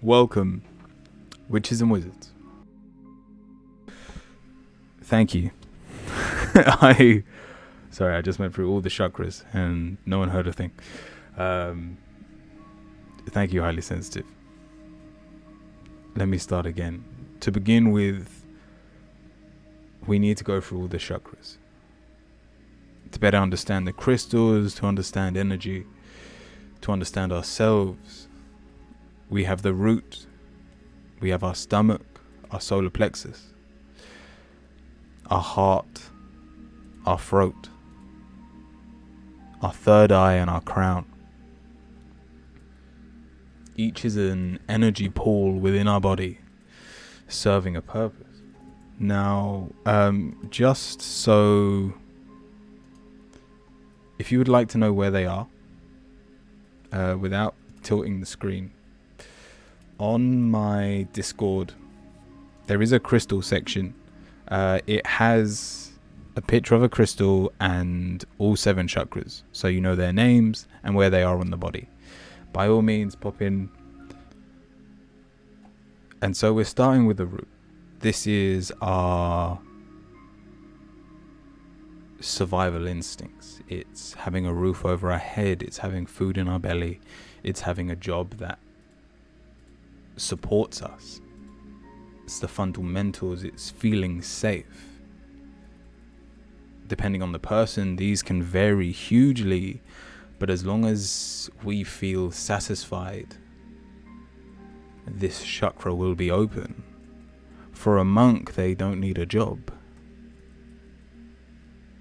Welcome, witches and wizards. Thank you. Sorry, I just went through all the chakras and no one heard a thing. Thank you, highly sensitive. Let me start again. To begin with, we need to go through all the chakras to better understand the crystals, to understand energy, to understand ourselves. We have the root, we have our stomach, our solar plexus, our heart, our throat, our third eye, and our crown. Each is an energy pool within our body, serving a purpose. Now, just so, if you would like to know where they are, without tilting the screen, on my Discord, there is a crystal section. It has a picture of a crystal and all 7 chakras, so you know their names and where they are on the body. By all means, pop in. And so we're starting with the root. This is our survival instincts. It's having a roof over our head. It's having food in our belly. It's having a job that supports us. It's the fundamentals. It's feeling safe. Depending on the person, these can vary hugely, but as long as we feel satisfied, this chakra will be open. For a monk, they don't need a job.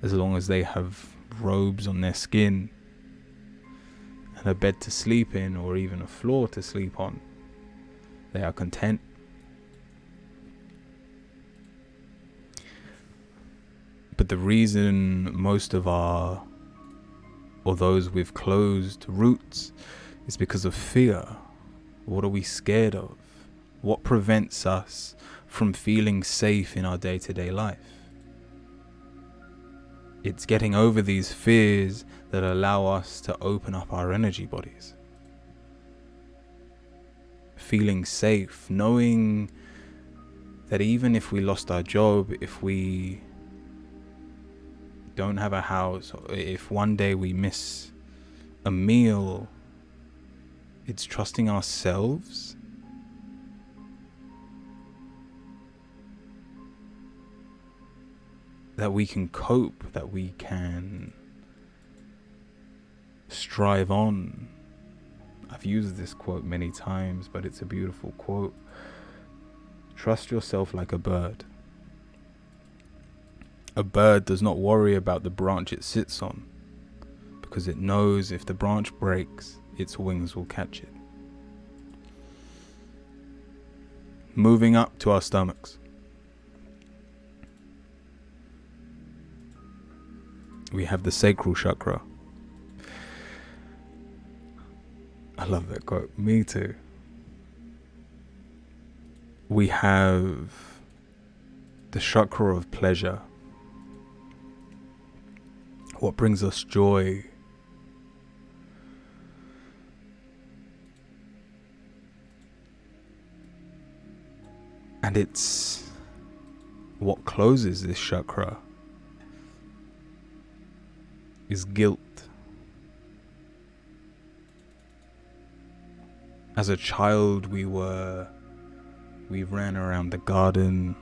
As long as they have robes on their skin and a bed to sleep in, or even a floor to sleep on, they are content. But the reason most of our, or those with closed roots, is because of fear. What are we scared of? What prevents us from feeling safe in our day-to-day life? It's getting over these fears that allow us to open up our energy bodies. Feeling safe, knowing that even if we lost our job, if we don't have a house, or if one day we miss a meal, it's trusting ourselves that we can cope, that we can strive on. I've used this quote many times, but it's a beautiful quote. Trust yourself like a bird. A bird does not worry about the branch it sits on, because it knows if the branch breaks, its wings will catch it. Moving up to our stomachs. We have the Sacral Chakra. I love that quote. Me too. We have the Chakra of Pleasure. What brings us joy? And it's what closes this chakra is guilt. As a child, we ran around the garden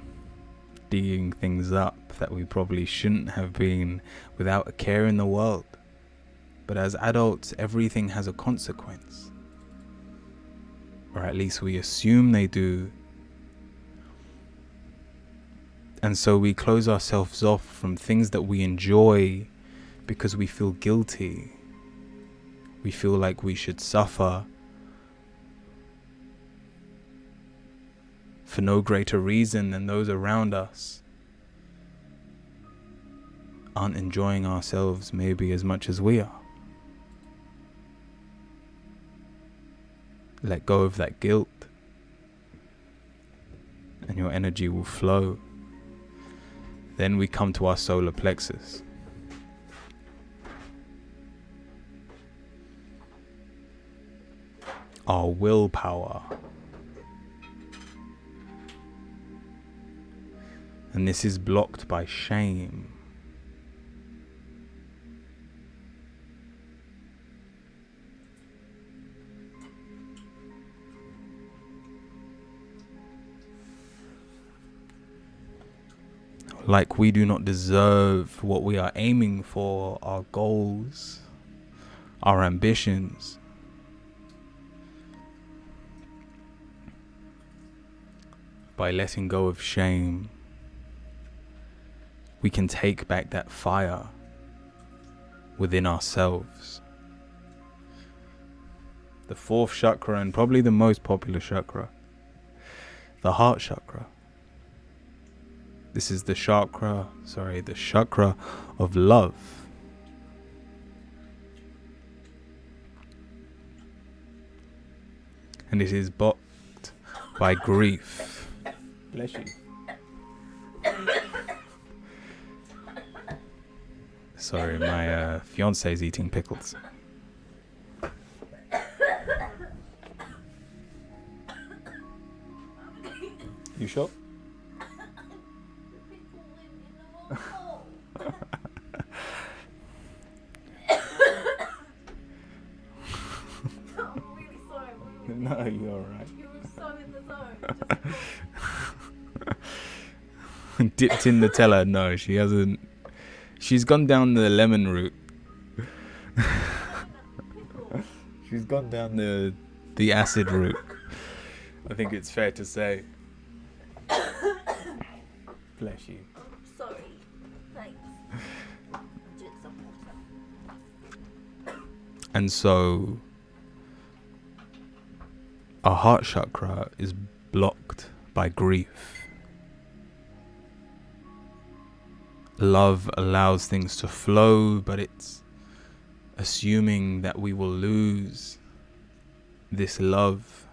digging things up that we probably shouldn't have been, without a care in the world. But as adults, everything has a consequence, or at least we assume they do. And so we close ourselves off from things that we enjoy because we feel guilty. We feel like we should suffer for no greater reason than those around us aren't enjoying ourselves maybe as much as we are. Let go of that guilt, and your energy will flow. Then we come to our solar plexus. Our willpower, And this is blocked by shame. Like we do not deserve what we are aiming for, our goals, our ambitions. By letting go of shame, we can take back that fire within ourselves. The fourth chakra, and probably the most popular chakra, the heart chakra. This is the chakra of love. And it is blocked by grief. Bless you. Sorry, my fiance is eating pickles. You sure? No, you're alright. You were so in the zone. Dipped in Nutella? No, she hasn't. She's gone down the lemon route. She's gone down the acid route. I think it's fair to say. Bless you. Sorry. Thanks. Drink some water. And so our heart chakra is blocked by grief. Love allows things to flow, but it's assuming that we will lose this love.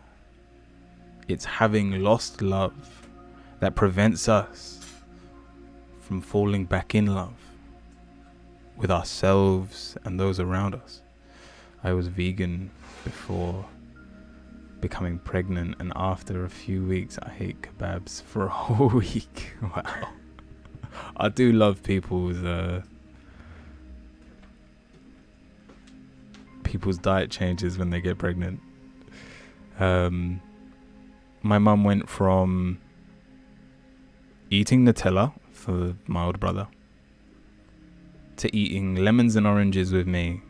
It's having lost love that prevents us from falling back in love with ourselves and those around us. I was vegan before becoming pregnant, and after a few weeks I ate kebabs for a whole week. Wow. I do love people's diet changes when they get pregnant. My mum went from eating Nutella for my older brother to eating lemons and oranges with me,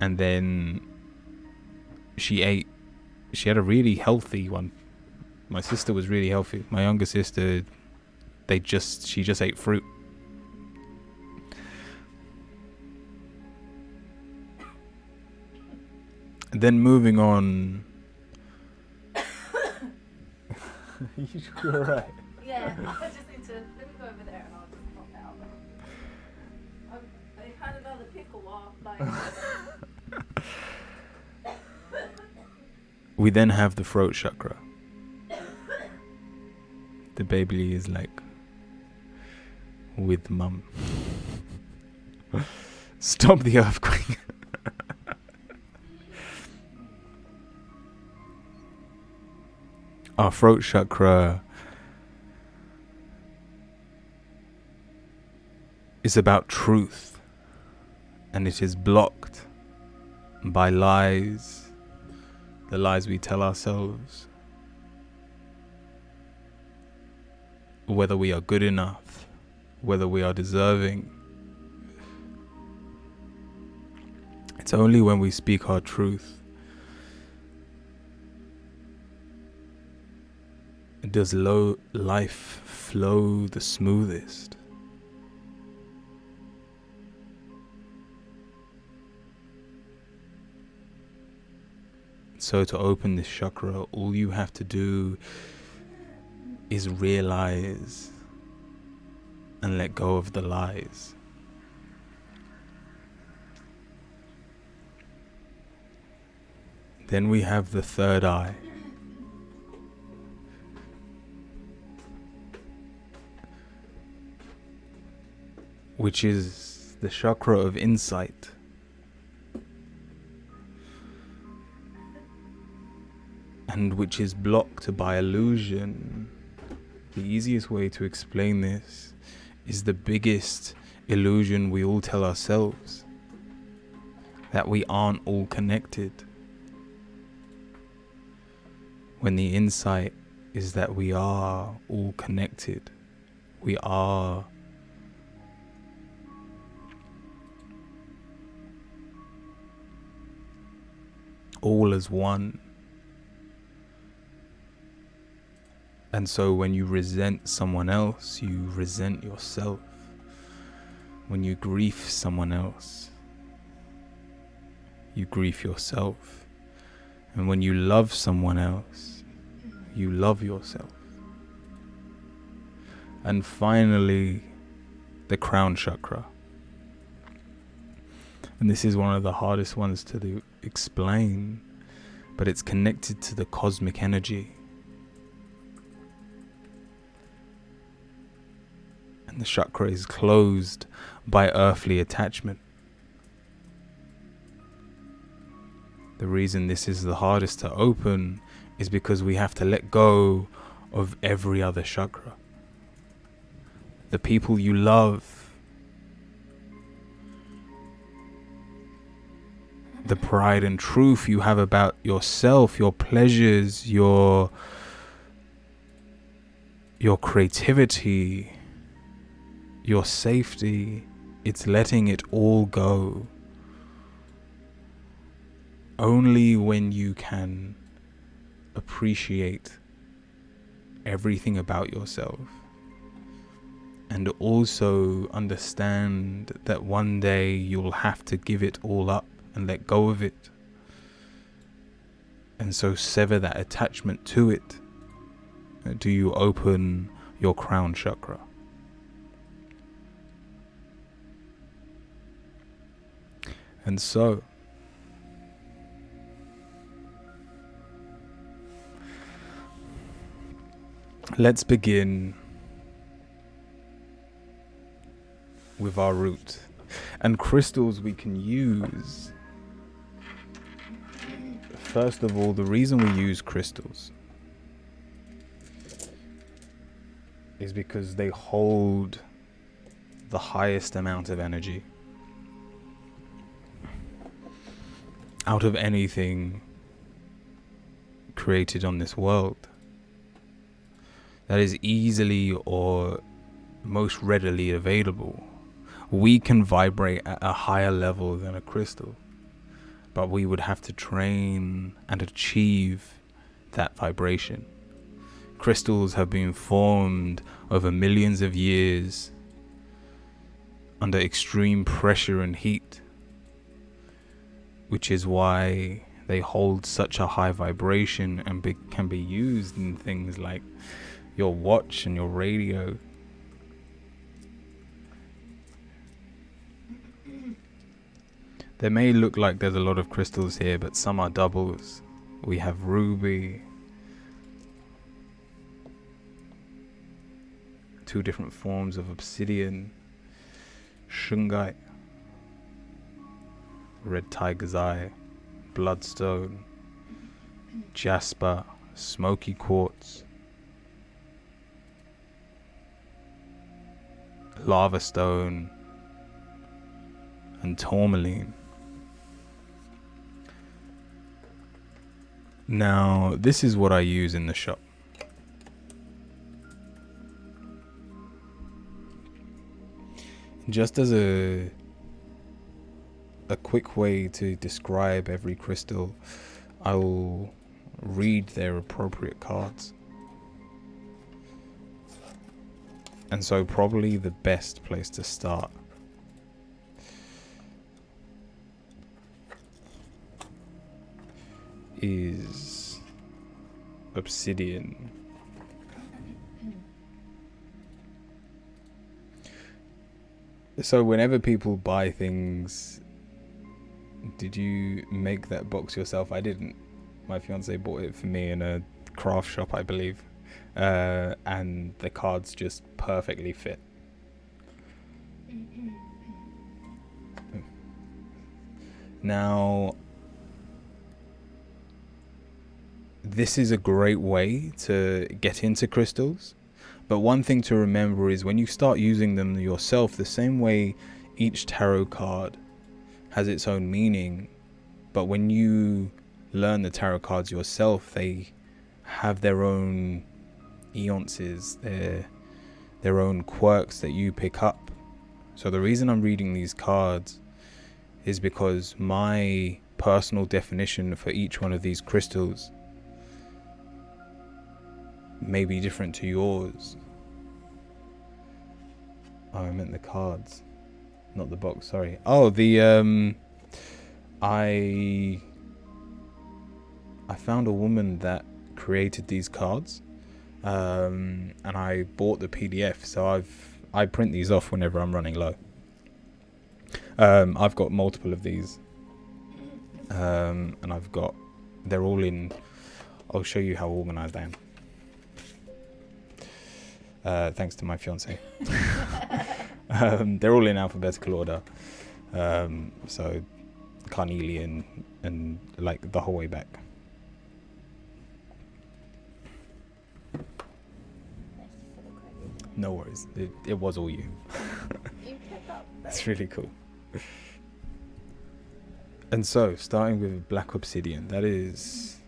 and then she had a really healthy one. My sister was really healthy. My younger sister, she just ate fruit. Then moving on. You're right. Yeah, I just need to. Let me go over there and I'll just pop out. I had another pickle while We then have the throat chakra. The baby is like with mum. Stop the earthquake. Our throat chakra is about truth, and it is blocked by lies, the lies we tell ourselves, whether we are good enough, whether we are deserving. It's only when we speak our truth does life flow the smoothest. So to open this chakra, all you have to do is realize and let go of the lies. Then we have the third eye. Which is the chakra of insight. And which is blocked by illusion The easiest way to explain this is the biggest illusion we all tell ourselves, that we aren't all connected, when the insight is that we are all connected. We are all as one. And so when you resent someone else, you resent yourself. When you grief someone else, you grief yourself. And when you love someone else, you love yourself. And finally, the Crown Chakra. And this is one of the hardest ones to explain, but it's connected to the cosmic energy. And the chakra is closed by earthly attachment. The reason this is the hardest to open is because we have to let go of every other chakra. The people you love, the pride and truth you have about yourself, your pleasures, your creativity, your safety, it's letting it all go. Only when you can appreciate everything about yourself and also understand that one day you'll have to give it all up and let go of it, and so sever that attachment to it, do you open your crown chakra. And so let's begin with our root. And crystals we can use. First of all, the reason we use crystals is because they hold the highest amount of energy out of anything created on this world. That is easily or most readily available. We can vibrate at a higher level than a crystal, but we would have to train and achieve that vibration. Crystals have been formed over millions of years under extreme pressure and heat, which is why they hold such a high vibration and can be used in things like your watch and your radio. There may look like there's a lot of crystals here, but some are doubles. We have ruby, 2 different forms of obsidian, Shungite, red tiger's eye, bloodstone, Jasper, smoky quartz, lava stone, and Tourmaline. Now, this is what I use in the shop. Just as a quick way to describe every crystal, I will read their appropriate cards. And so probably the best place to start is obsidian. So whenever people buy things, did you make that box yourself? I didn't. My fiance bought it for me in a craft shop, I believe. And the cards just perfectly fit. Now, this is a great way to get into crystals, But one thing to remember is when you start using them yourself, the same way each tarot card has its own meaning, but when you learn the tarot cards yourself, they have their own nuances, their own quirks that you pick up. So the reason I'm reading these cards is because my personal definition for each one of these crystals may be different to yours. Oh, I meant the cards, not the box, sorry. Oh, I found a woman that created these cards, and I bought the PDF, so I print these off whenever I'm running low. I've got multiple of these, and they're all in, I'll show you how organized I am. Thanks to my fiance. They're all in alphabetical order, so Carnelian and like the whole way back. No worries, it was all you. You picked up. It's really cool. And so, starting with Black Obsidian, that is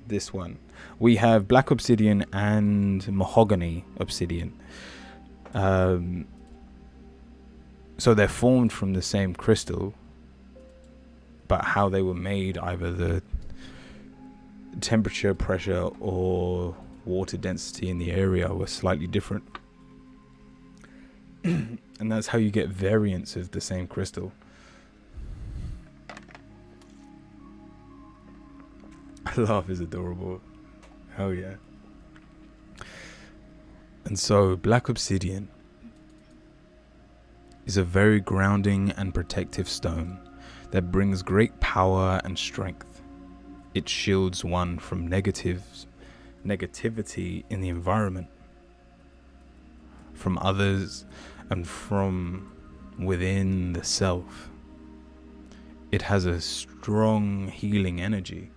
this one. We have Black Obsidian and Mahogany Obsidian. So they're formed from the same crystal, but how they were made, either the temperature, pressure, or water density in the area were slightly different. And that's how you get variants of the same crystal. Love is adorable. Hell yeah. And so Black Obsidian is a very grounding and protective stone that brings great power and strength. It shields one from negativity in the environment, from others, and from within the self. It has a strong healing energy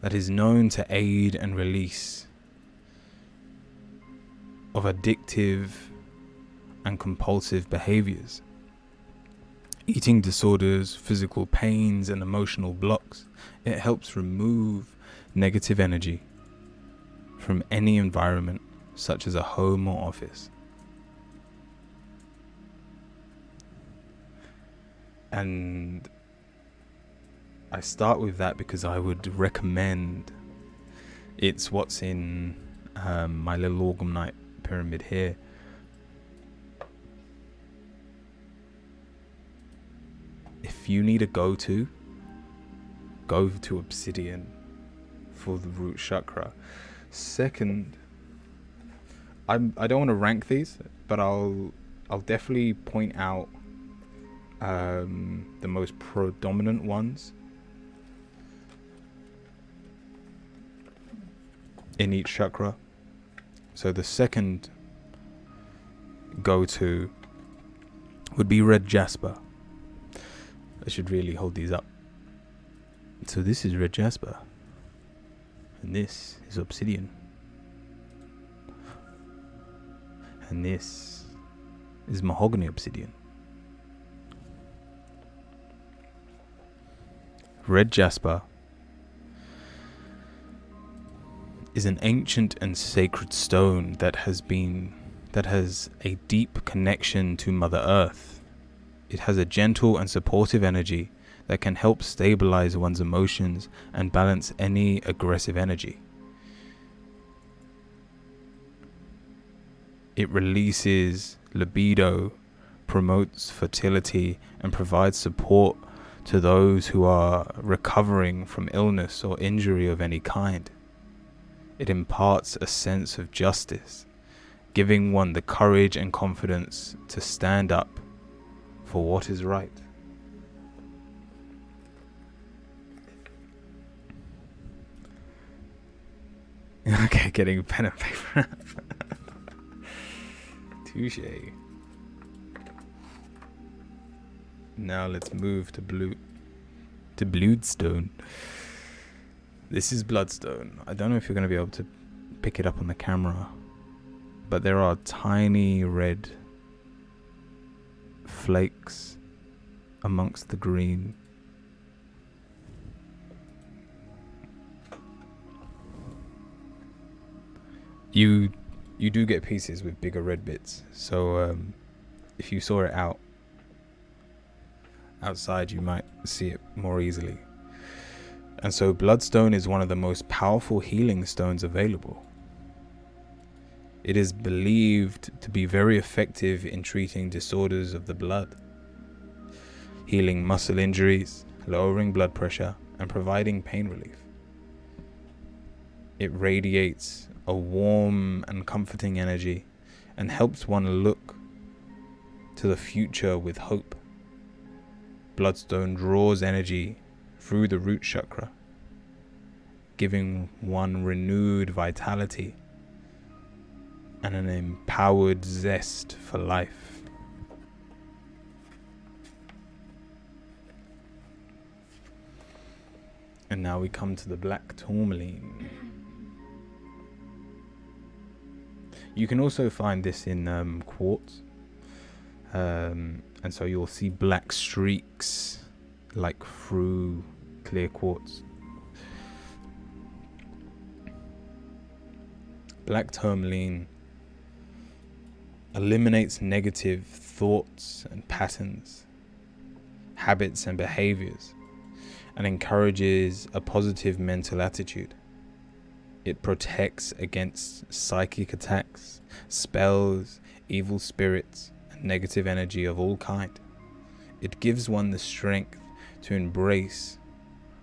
that is known to aid and release of addictive and compulsive behaviors, eating disorders, physical pains, and emotional blocks. It helps remove negative energy from any environment, such as a home or office. And I start with that because I would recommend, it's what's in my little Orgumnite pyramid here. If you need a go-to Obsidian for the root chakra. Second, I don't want to rank these, but I'll definitely point out the most predominant ones in each chakra. So the second go-to would be red jasper. I should really hold these up. So this is red jasper, and this is obsidian, and this is mahogany obsidian. Red jasper is an ancient and sacred stone that has a deep connection to Mother Earth. It has a gentle and supportive energy that can help stabilize one's emotions and balance any aggressive energy. It releases libido, promotes fertility, and provides support to those who are recovering from illness or injury of any kind. It imparts a sense of justice, giving one the courage and confidence to stand up for what is right. Okay, getting pen and paper. Touche. Now let's move to Bloodstone. This is Bloodstone. I don't know if you're going to be able to pick it up on the camera, but there are tiny red flakes amongst the green. You do get pieces with bigger red bits, so if you saw it outside, you might see it more easily. And so Bloodstone is one of the most powerful healing stones available. It is believed to be very effective in treating disorders of the blood, healing muscle injuries, lowering blood pressure, and providing pain relief. It radiates a warm and comforting energy and helps one look to the future with hope. Bloodstone draws energy through the root chakra, giving one renewed vitality and an empowered zest for life. And now we come to the black tourmaline. You can also find this in quartz, and so you'll see black streaks like through clear quartz. Black tourmaline eliminates negative thoughts and patterns, habits and behaviors, and encourages a positive mental attitude. It protects against psychic attacks, spells, evil spirits, and negative energy of all kind. It gives one the strength to embrace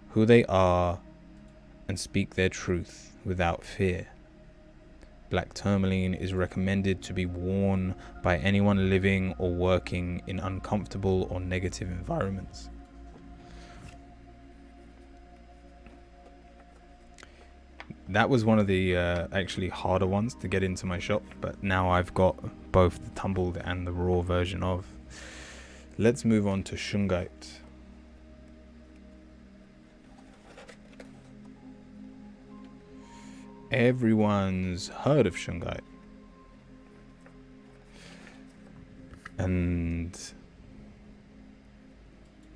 who they are and speak their truth without fear. Black tourmaline is recommended to be worn by anyone living or working in uncomfortable or negative environments. That was one of the actually harder ones to get into my shop, but now I've got both the tumbled and the raw version of. Let's move on to Shungite. Everyone's heard of Shungite. And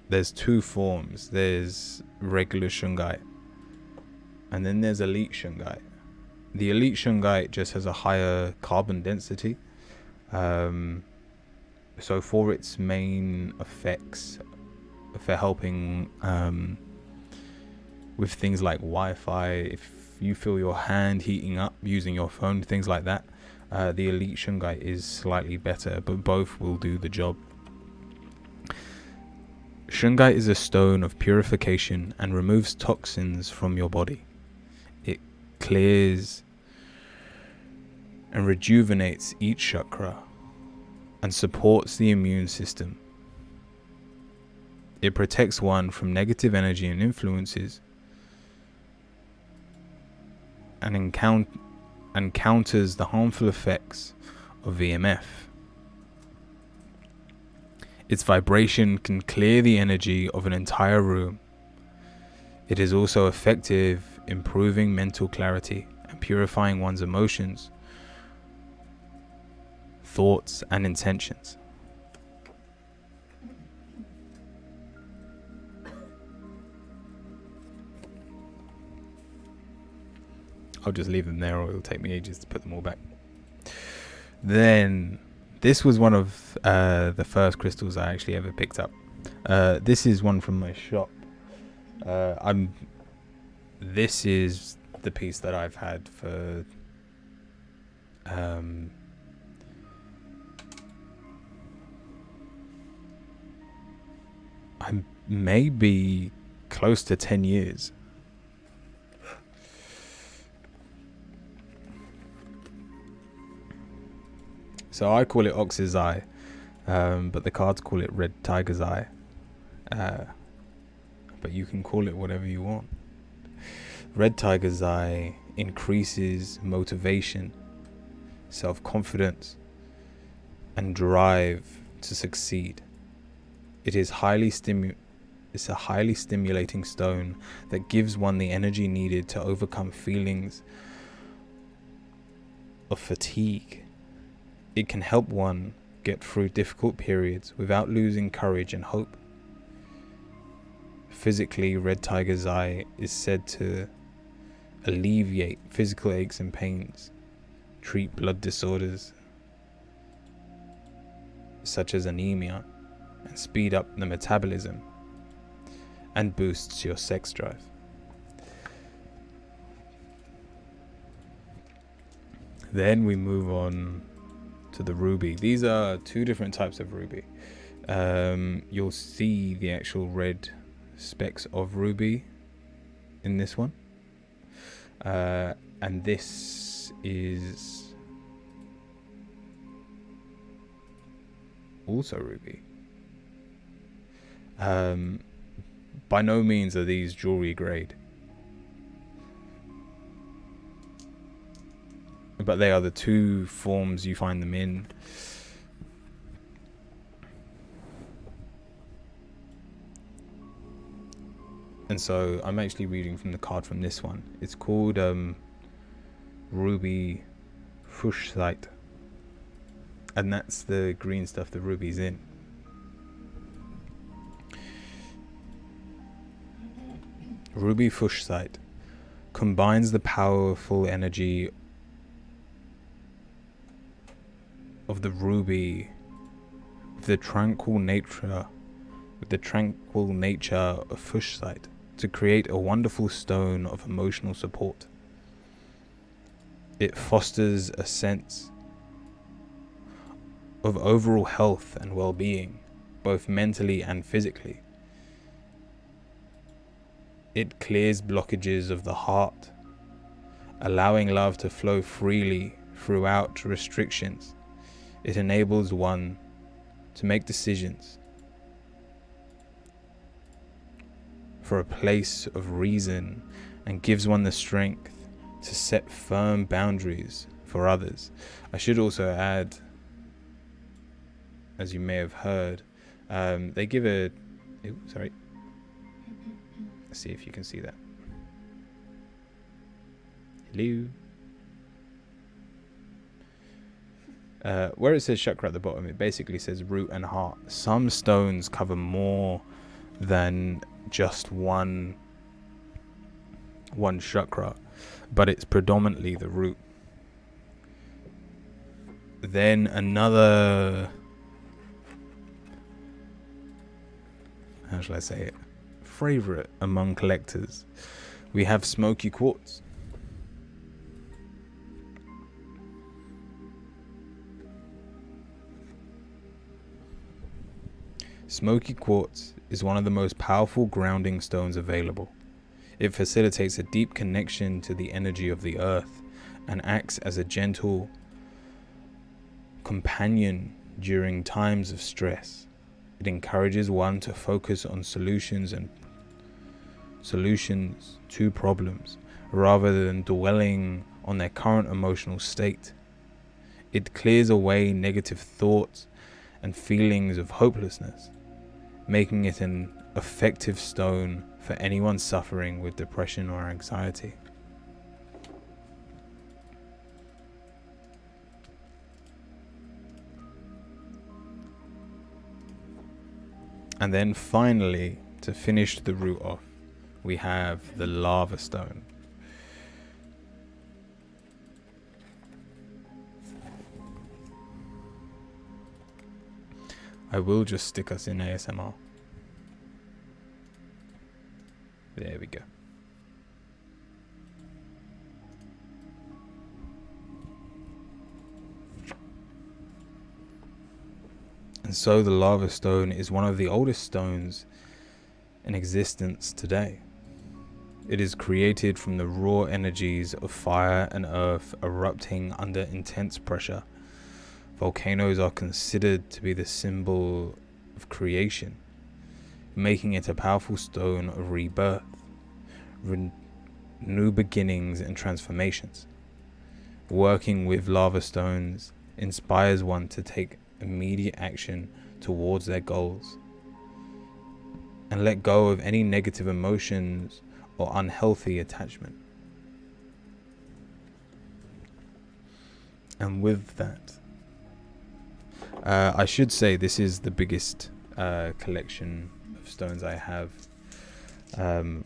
there's two forms. There's regular Shungite, and then there's elite Shungite. The elite Shungite just has a higher carbon density. So for its main effects, for helping with things like Wi-Fi, if you feel your hand heating up using your phone, things like that, the elite Shungite is slightly better, but both will do the job. Shungite is a stone of purification and removes toxins from your body. It clears and rejuvenates each chakra and supports the immune system. It protects one from negative energy and influences, and counters the harmful effects of EMF. Its vibration can clear the energy of an entire room. It is also effective improving mental clarity and purifying one's emotions, thoughts, and intentions. I'll just leave them there, or it'll take me ages to put them all back. Then, this was one of the first crystals I actually ever picked up. This is one from my shop. This is the piece that I've had for I may be close to 10 years. So I call it Ox's Eye, but the cards call it Red Tiger's Eye. But you can call it whatever you want. Red Tiger's Eye increases motivation, self-confidence, and drive to succeed. It's a highly stimulating stone that gives one the energy needed to overcome feelings of fatigue It can help one get through difficult periods without losing courage and hope. Physically, Red Tiger's Eye is said to alleviate physical aches and pains, treat blood disorders such as anemia, and speed up the metabolism, and boosts your sex drive. Then we move on to the ruby. These are two different types of ruby. You'll see the actual red specks of ruby in this one. And this is also ruby. By no means are these jewelry grade, but they are the two forms you find them in. And so I'm actually reading from the card from this one. It's called Ruby Fuchsite, and that's the green stuff the ruby's in. Ruby Fuchsite combines the powerful energy of the ruby with the tranquil nature of Fuchsite to create a wonderful stone of emotional support. It fosters a sense of overall health and well-being, both mentally and physically. It clears blockages of the heart, allowing love to flow freely throughout restrictions. It enables one to make decisions for a place of reason and gives one the strength to set firm boundaries for others. I should also add, as you may have heard, they give a... sorry. Let's see if you can see that. Hello. Where it says chakra at the bottom, it basically says root and heart. Some stones cover more than just one chakra, but it's predominantly the root. Then another, how shall I say it, favorite among collectors, we have smoky quartz. Smoky quartz is one of the most powerful grounding stones available. It facilitates a deep connection to the energy of the earth and acts as a gentle companion during times of stress. It encourages one to focus on solutions to problems rather than dwelling on their current emotional state. It clears away negative thoughts and feelings of hopelessness, making it an effective stone for anyone suffering with depression or anxiety. And then finally, to finish the root off, we have the lava stone. I will just stick us in ASMR. There we go. And so the lava stone is one of the oldest stones in existence today. It is created from the raw energies of fire and earth erupting under intense pressure. Volcanoes are considered to be the symbol of creation, making it a powerful stone of rebirth, new beginnings and transformations. Working with lava stones inspires one to take immediate action towards their goals and let go of any negative emotions or unhealthy attachment. And with that, I should say this is the biggest collection of stones I have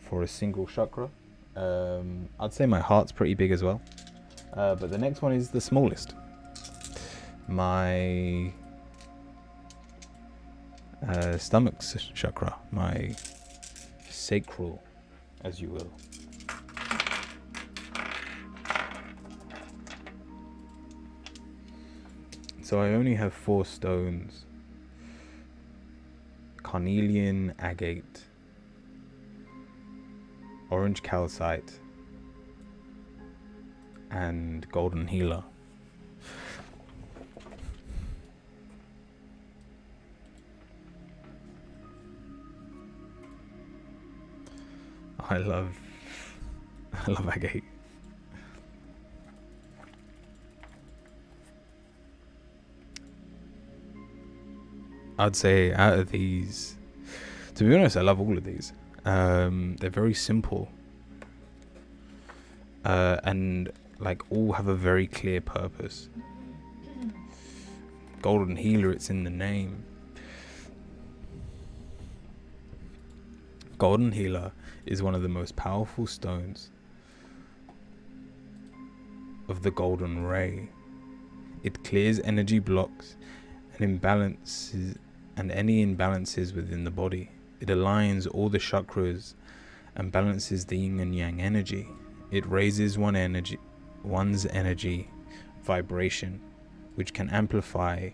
for a single chakra. I'd say my heart's pretty big as well, but the next one is the smallest. My stomach's chakra, my sacral, as you will. So I only have 4 stones: Carnelian, Agate, Orange Calcite, and Golden Healer. I love Agate. I'd say out of these, to be honest, I love all of these. They're very simple, and like all have a very clear purpose. Golden Healer, it's in the name. Golden Healer is one of the most powerful stones of the golden ray. It clears energy blocks and imbalances and any imbalances within the body. It aligns all the chakras and balances the yin and yang energy. It raises one's energy vibration, which can amplify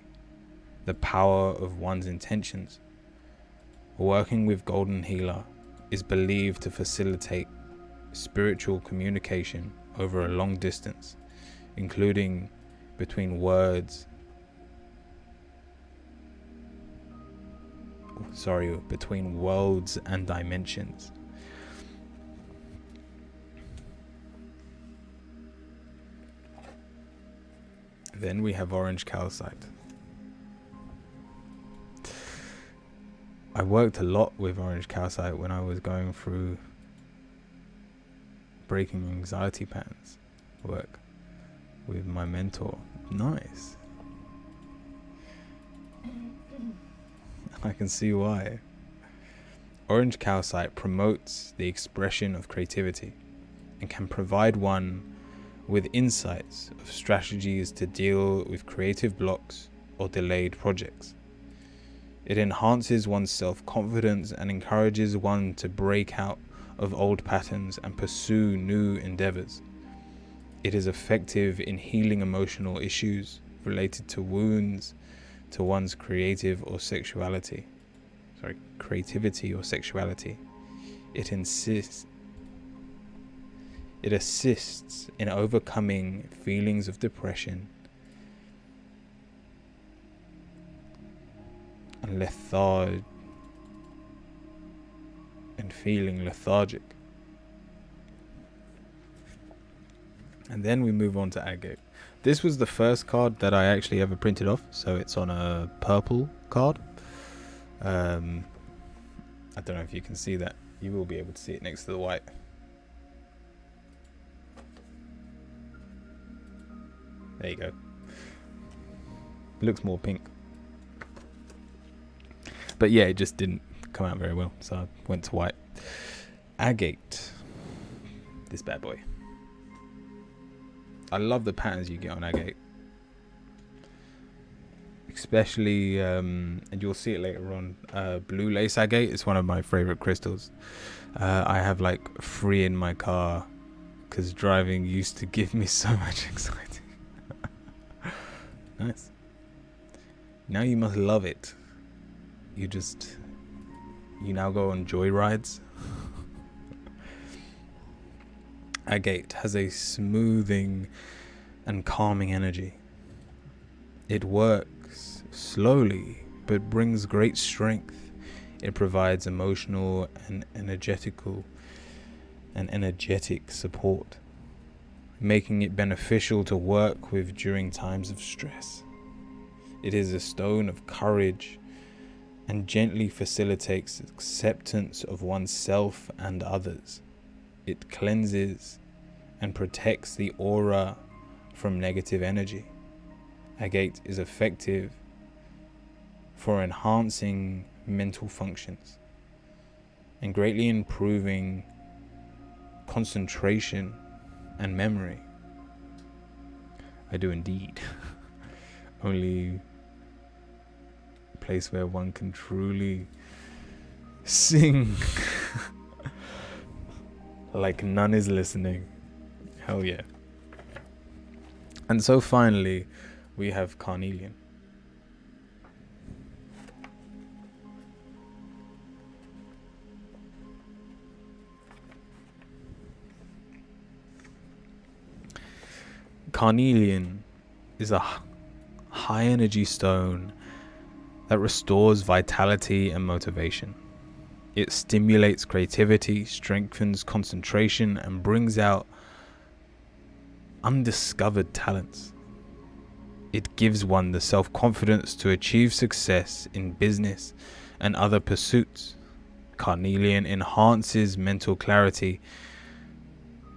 the power of one's intentions. Working with Golden Healer is believed to facilitate spiritual communication over a long distance, including between worlds and dimensions. Then we have Orange Calcite. I worked a lot with Orange Calcite when I was going through breaking anxiety patterns work with my mentor. Nice. I can see why. Orange Calcite promotes the expression of creativity and can provide one with insights of strategies to deal with creative blocks or delayed projects. It enhances one's self-confidence and encourages one to break out of old patterns and pursue new endeavors. It is effective in healing emotional issues related to wounds to one's creativity or sexuality. It assists in overcoming feelings of depression and feeling lethargic. And then we move on to Agate. This was the first card that I actually ever printed off, so it's on a purple card. I don't know if you can see that. You will be able to see it next to the white. There you go. It looks more pink. But yeah, it just didn't come out very well, so I went to white. Agate. This bad boy. I love the patterns you get on Agate. Especially, and you'll see it later on, blue lace agate is one of my favorite crystals. I have like 3 in my car because driving used to give me so much anxiety. Nice. Now you must love it. You now go on joy rides. Agate has a smoothing and calming energy. It works slowly but brings great strength. It provides emotional and energetic support, making it beneficial to work with during times of stress. It is a stone of courage and gently facilitates acceptance of oneself and others. It cleanses and protects the aura from negative energy. Agate is effective for enhancing mental functions and greatly improving concentration and memory. I do indeed. Only a place where one can truly sing like none is listening. Hell yeah. And so finally, we have Carnelian. Carnelian is a high energy stone that restores vitality and motivation. It stimulates creativity, strengthens concentration, and brings out undiscovered talents. It gives one the self-confidence to achieve success in business and other pursuits. Carnelian enhances mental clarity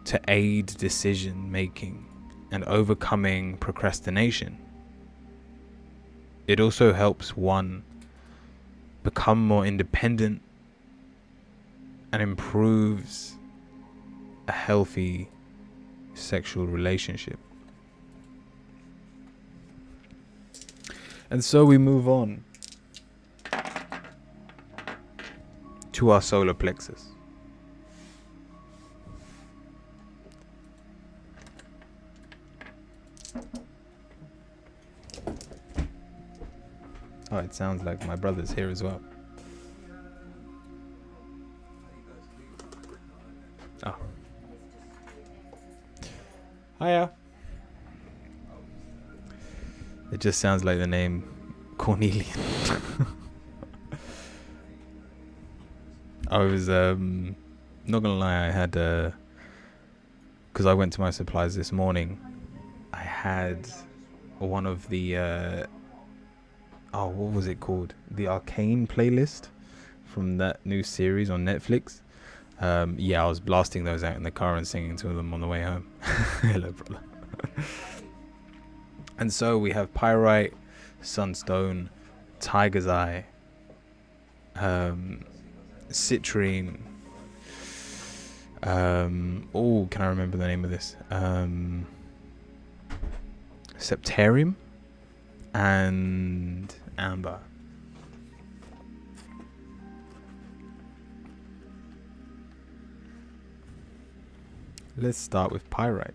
to aid decision making and overcoming procrastination. It also helps one become more independent and improves a healthy sexual relationship. And so we move on to our solar plexus. Oh, it sounds like my brother's here as well. Oh. Hiya. It just sounds like the name Cornelian. I was not gonna lie, I had because I went to my supplies this morning. I had one of the what was it called? The Arcane playlist from that new series on Netflix. I was blasting those out in the car and singing to them on the way home. Hello, brother. And so we have Pyrite, Sunstone, Tiger's Eye, Citrine. Can I remember the name of this? Septerium and Amber. Let's start with Pyrite.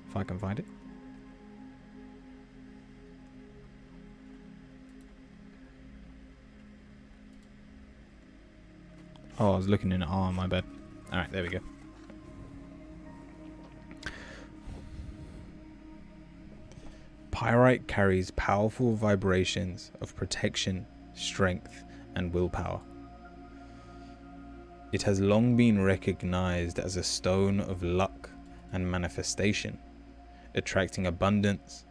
If I can find it. Oh, I was looking in it. Oh, my bad. Alright, there we go. Pyrite carries powerful vibrations of protection, strength, and willpower. It has long been recognized as a stone of luck and manifestation, attracting abundance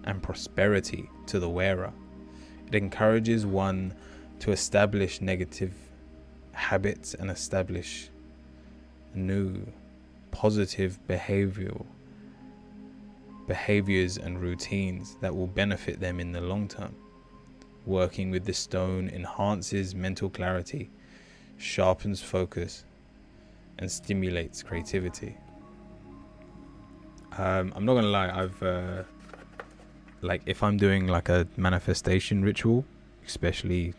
and prosperity to the wearer. It encourages one to establish negative habits and establish new positive behaviors and routines that will benefit them in the long term. Working with the stone enhances mental clarity, sharpens focus, and stimulates creativity. I'm not gonna lie, I've if I'm doing like a manifestation ritual, especially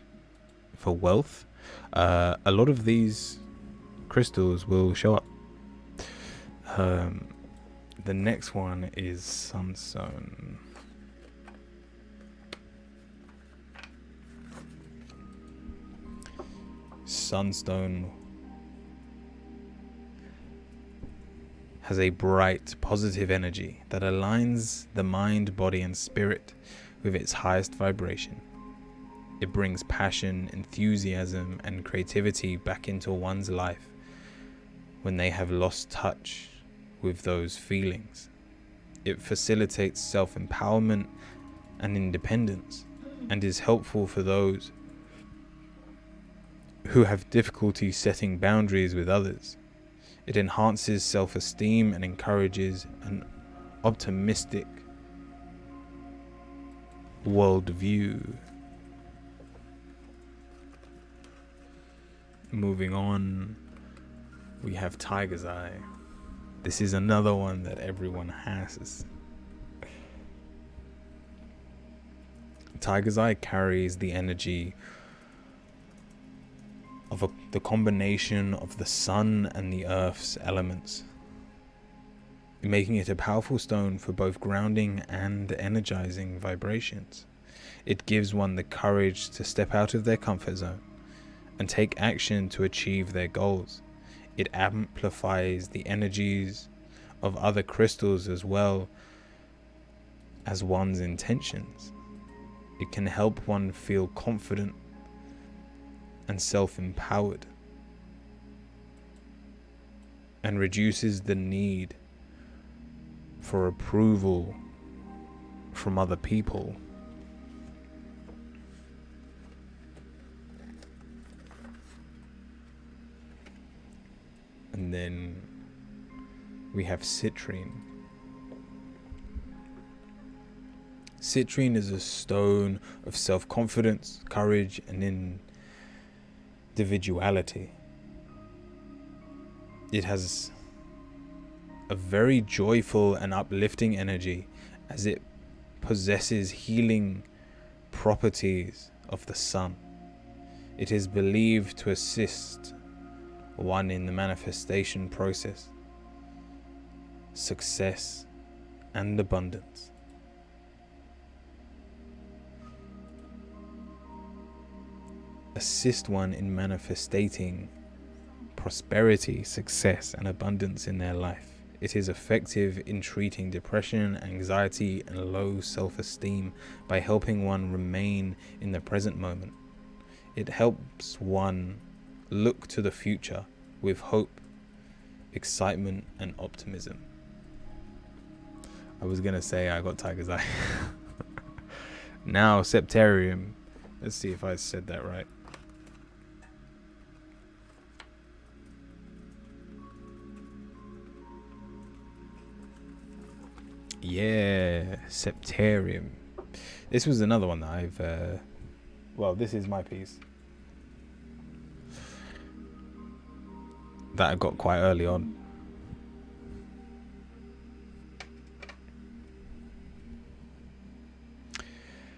for wealth, a lot of these crystals will show up. The next one is Sunstone. Sunstone has a bright, positive energy that aligns the mind, body, and spirit with its highest vibration. It brings passion, enthusiasm, and creativity back into one's life when they have lost touch with those feelings. It facilitates self-empowerment and independence, and is helpful for those who have difficulty setting boundaries with others. It enhances self-esteem and encourages an optimistic worldview. Moving on, we have Tiger's Eye. This is another one that everyone has. Tiger's Eye carries the energy of the combination of the sun and the earth's elements, making it a powerful stone for both grounding and energizing vibrations. It gives one the courage to step out of their comfort zone and take action to achieve their goals. It amplifies the energies of other crystals as well as one's intentions. It can help one feel confident and self-empowered, and reduces the need for approval from other people. And then we have Citrine. Citrine is a stone of self-confidence, courage, and individuality. It has a very joyful and uplifting energy, as it possesses healing properties of the sun. It is believed to assist one in the manifestation process, success, and abundance. Assist one in manifesting prosperity, success, and abundance in their life. It is effective in treating depression, anxiety, and low self-esteem by helping one remain in the present moment. It helps one look to the future with hope, excitement, and optimism. I was gonna say I got Tiger's Eye. Now Septerium. Let's see if I said that right. Yeah, Septerium. This was another one that I've well, this is my piece that I got quite early on.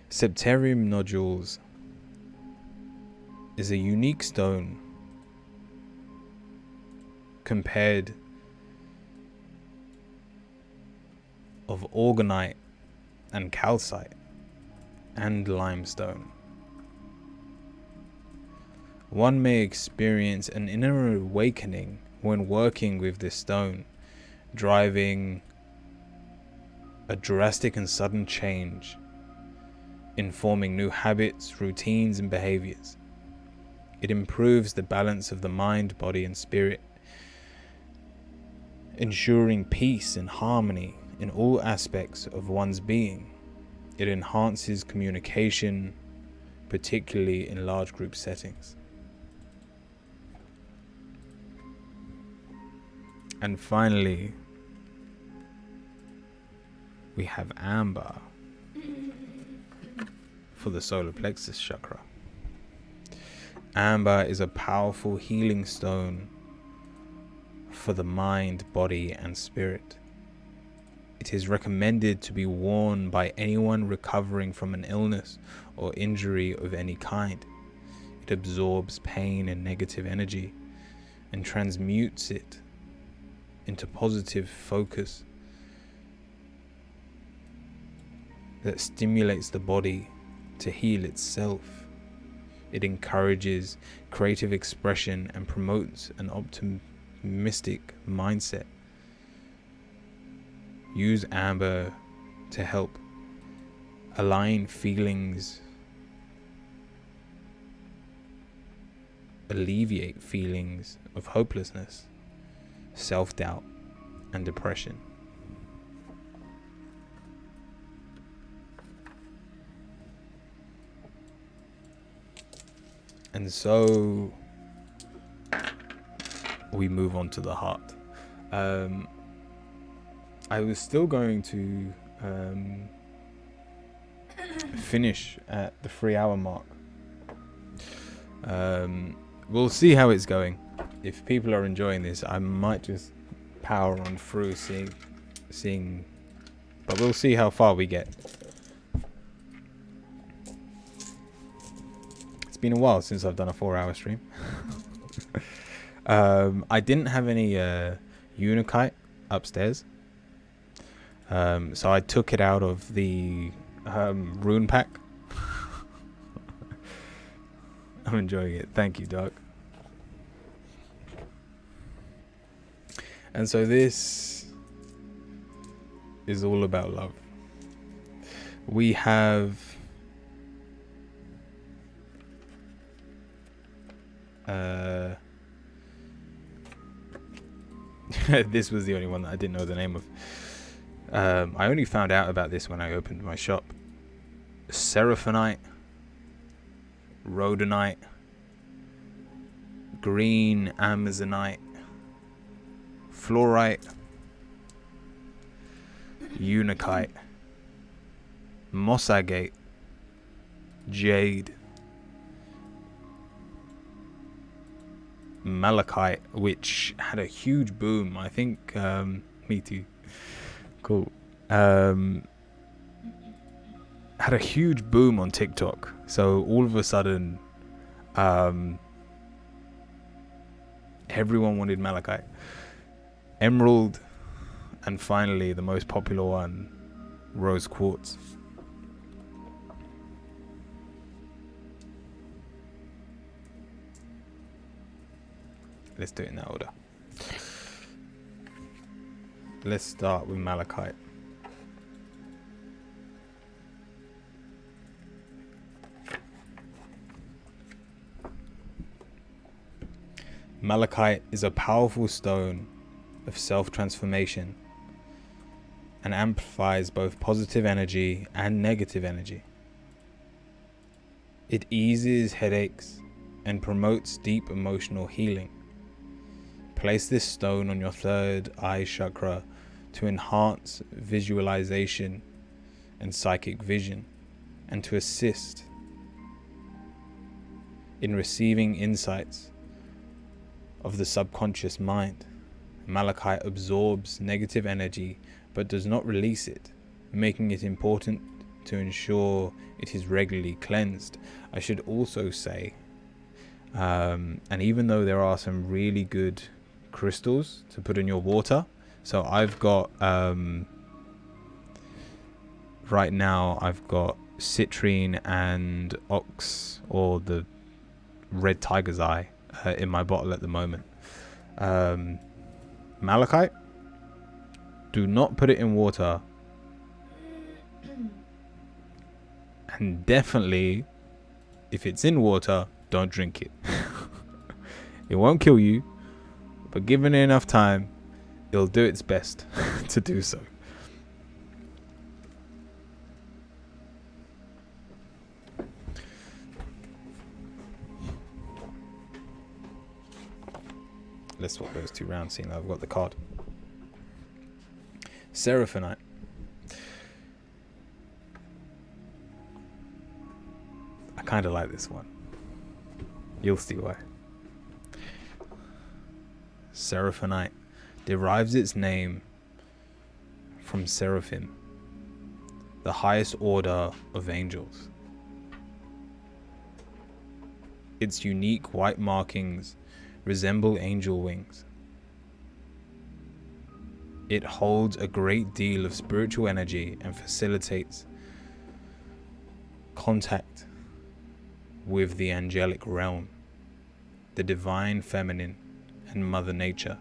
Septerium nodules is a unique stone compared of Orgonite and Calcite and limestone. One may experience an inner awakening when working with this stone, driving a drastic and sudden change in forming new habits, routines, and behaviors. It improves the balance of the mind, body, and spirit, ensuring peace and harmony in all aspects of one's being. It enhances communication, particularly in large group settings. And finally, we have amber for the solar plexus chakra. Amber is a powerful healing stone for the mind, body, and spirit. It is recommended to be worn by anyone recovering from an illness or injury of any kind. It absorbs pain and negative energy and transmutes it into positive focus that stimulates the body to heal itself. It encourages creative expression and promotes an optimistic mindset. Use amber to help align feelings, alleviate feelings of hopelessness, self-doubt, and depression. And so we move on to the heart. I was still going to finish at the 3-hour mark. We'll see how it's going. If people are enjoying this, I might just power on through, seeing, but we'll see how far we get. It's been a while since I've done a 4-hour stream. I didn't have any Unikite upstairs, so I took it out of the rune pack. I'm enjoying it. Thank you, Doc. And so this is all about love. We have this was the only one that I didn't know the name of. I only found out about this when I opened my shop. Seraphinite, Rhodonite, green Amazonite, Fluorite, Unikite, Agate, Jade, Malachite, which had a huge boom. I think me too. Cool. Had a huge boom on TikTok. So all of a sudden, everyone wanted Malachite. Emerald, and finally the most popular one, rose quartz. Let's do it in that order. Let's start with Malachite. Malachite is a powerful stone of self-transformation and amplifies both positive energy and negative energy. It eases headaches and promotes deep emotional healing. Place this stone on your third eye chakra to enhance visualization and psychic vision, and to assist in receiving insights of the subconscious mind. Malachite absorbs negative energy but does not release it, making it important to ensure it is regularly cleansed. I should also say, and even though there are some really good crystals to put in your water, so I've got right now I've got Citrine and Ox, or the red tiger's eye, in my bottle at the moment. Malachite, do not put it in water, and definitely if it's in water, don't drink it. It won't kill you, but given it enough time, it'll do its best to do so. Let's swap those two rounds, seeing that I've got the card. Seraphinite. I kind of like this one. You'll see why. Seraphinite derives its name from seraphim, the highest order of angels. Its unique white markings resemble angel wings. It holds a great deal of spiritual energy and facilitates contact with the angelic realm, the divine feminine, and Mother Nature.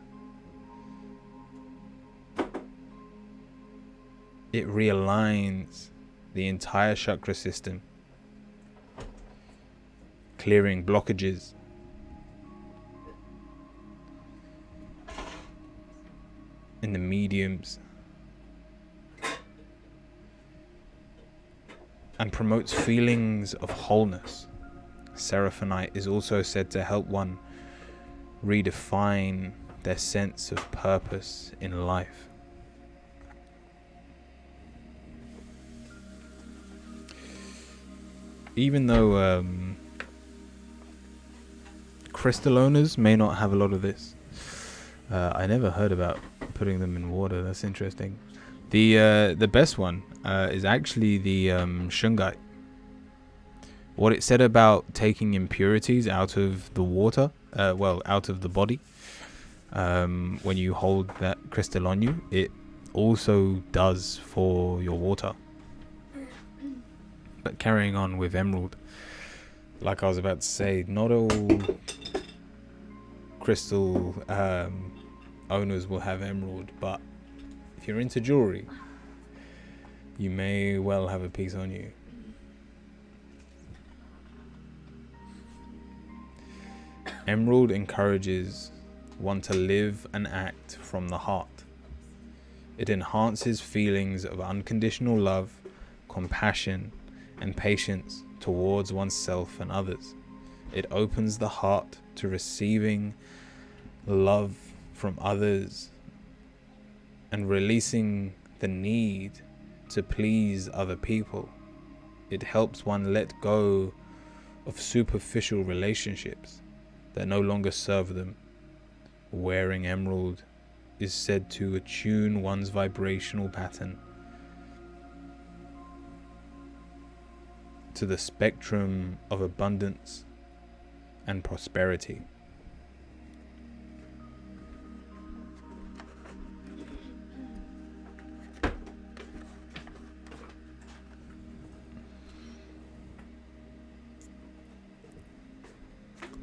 It realigns the entire chakra system, clearing blockages, in the mediums, and promotes feelings of wholeness. Seraphinite is also said to help one redefine their sense of purpose in life. Even though crystal owners may not have a lot of this, I never heard about putting them in water. That's interesting. The best one is actually the Shungite. What it said about taking impurities out of the water, out of the body, when you hold that crystal on you, it also does for your water. But carrying on with emerald, like I was about to say, not all crystal owners will have emerald, but if you're into jewelry, you may well have a piece on you. Emerald encourages one to live and act from the heart. It enhances feelings of unconditional love, compassion, and patience towards oneself and others. It opens the heart to receiving love from others and releasing the need to please other people. It helps one let go of superficial relationships that no longer serve them. Wearing emerald is said to attune one's vibrational pattern to the spectrum of abundance and prosperity.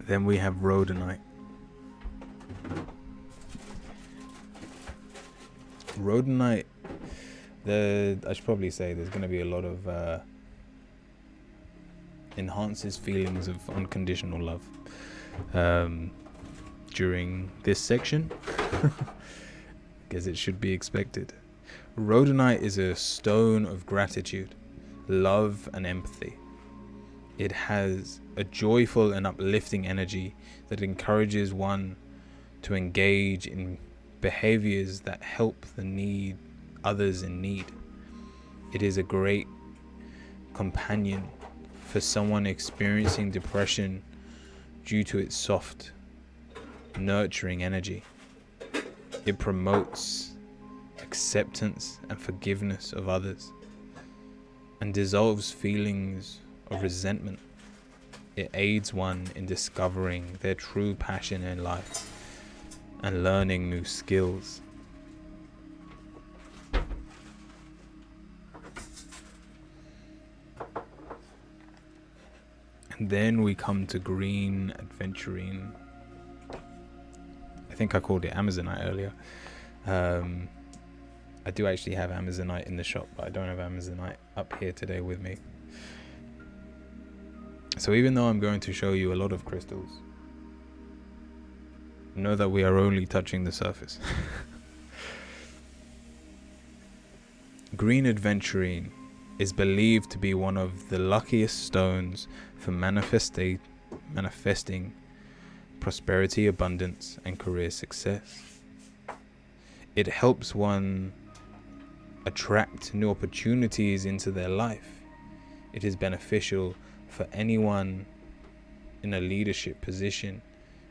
Then we have Rhodonite. Rhodonite, I should probably say there's going to be a lot of enhances feelings of unconditional love during this section, because it should be expected. Rhodonite is a stone of gratitude, love, and empathy. It has a joyful and uplifting energy that encourages one to engage in behaviors that help others in need. It is a great companion for someone experiencing depression due to its soft, nurturing energy. It promotes acceptance and forgiveness of others and dissolves feelings of resentment. It aids one in discovering their true passion in life and learning new skills. And then we come to green Adventurine. I think I called it Amazonite earlier. I do actually have Amazonite in the shop, but I don't have Amazonite up here today with me. So even though I'm going to show you a lot of crystals, know that we are only touching the surface. Green Adventurine is believed to be one of the luckiest stones for manifesting prosperity, abundance, and career success. It helps one attract new opportunities into their life. It is beneficial for anyone in a leadership position,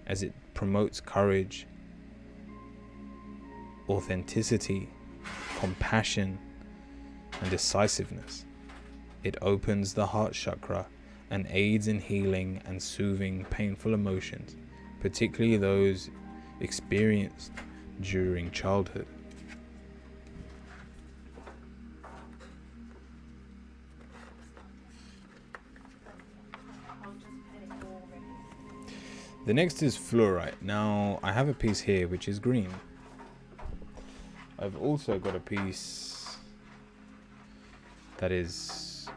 as it promotes courage, authenticity, compassion, and decisiveness. It opens the heart chakra and aids in healing and soothing painful emotions, particularly those experienced during childhood. The next is Fluorite. Now, I have a piece here which is green. I've also got a piece that is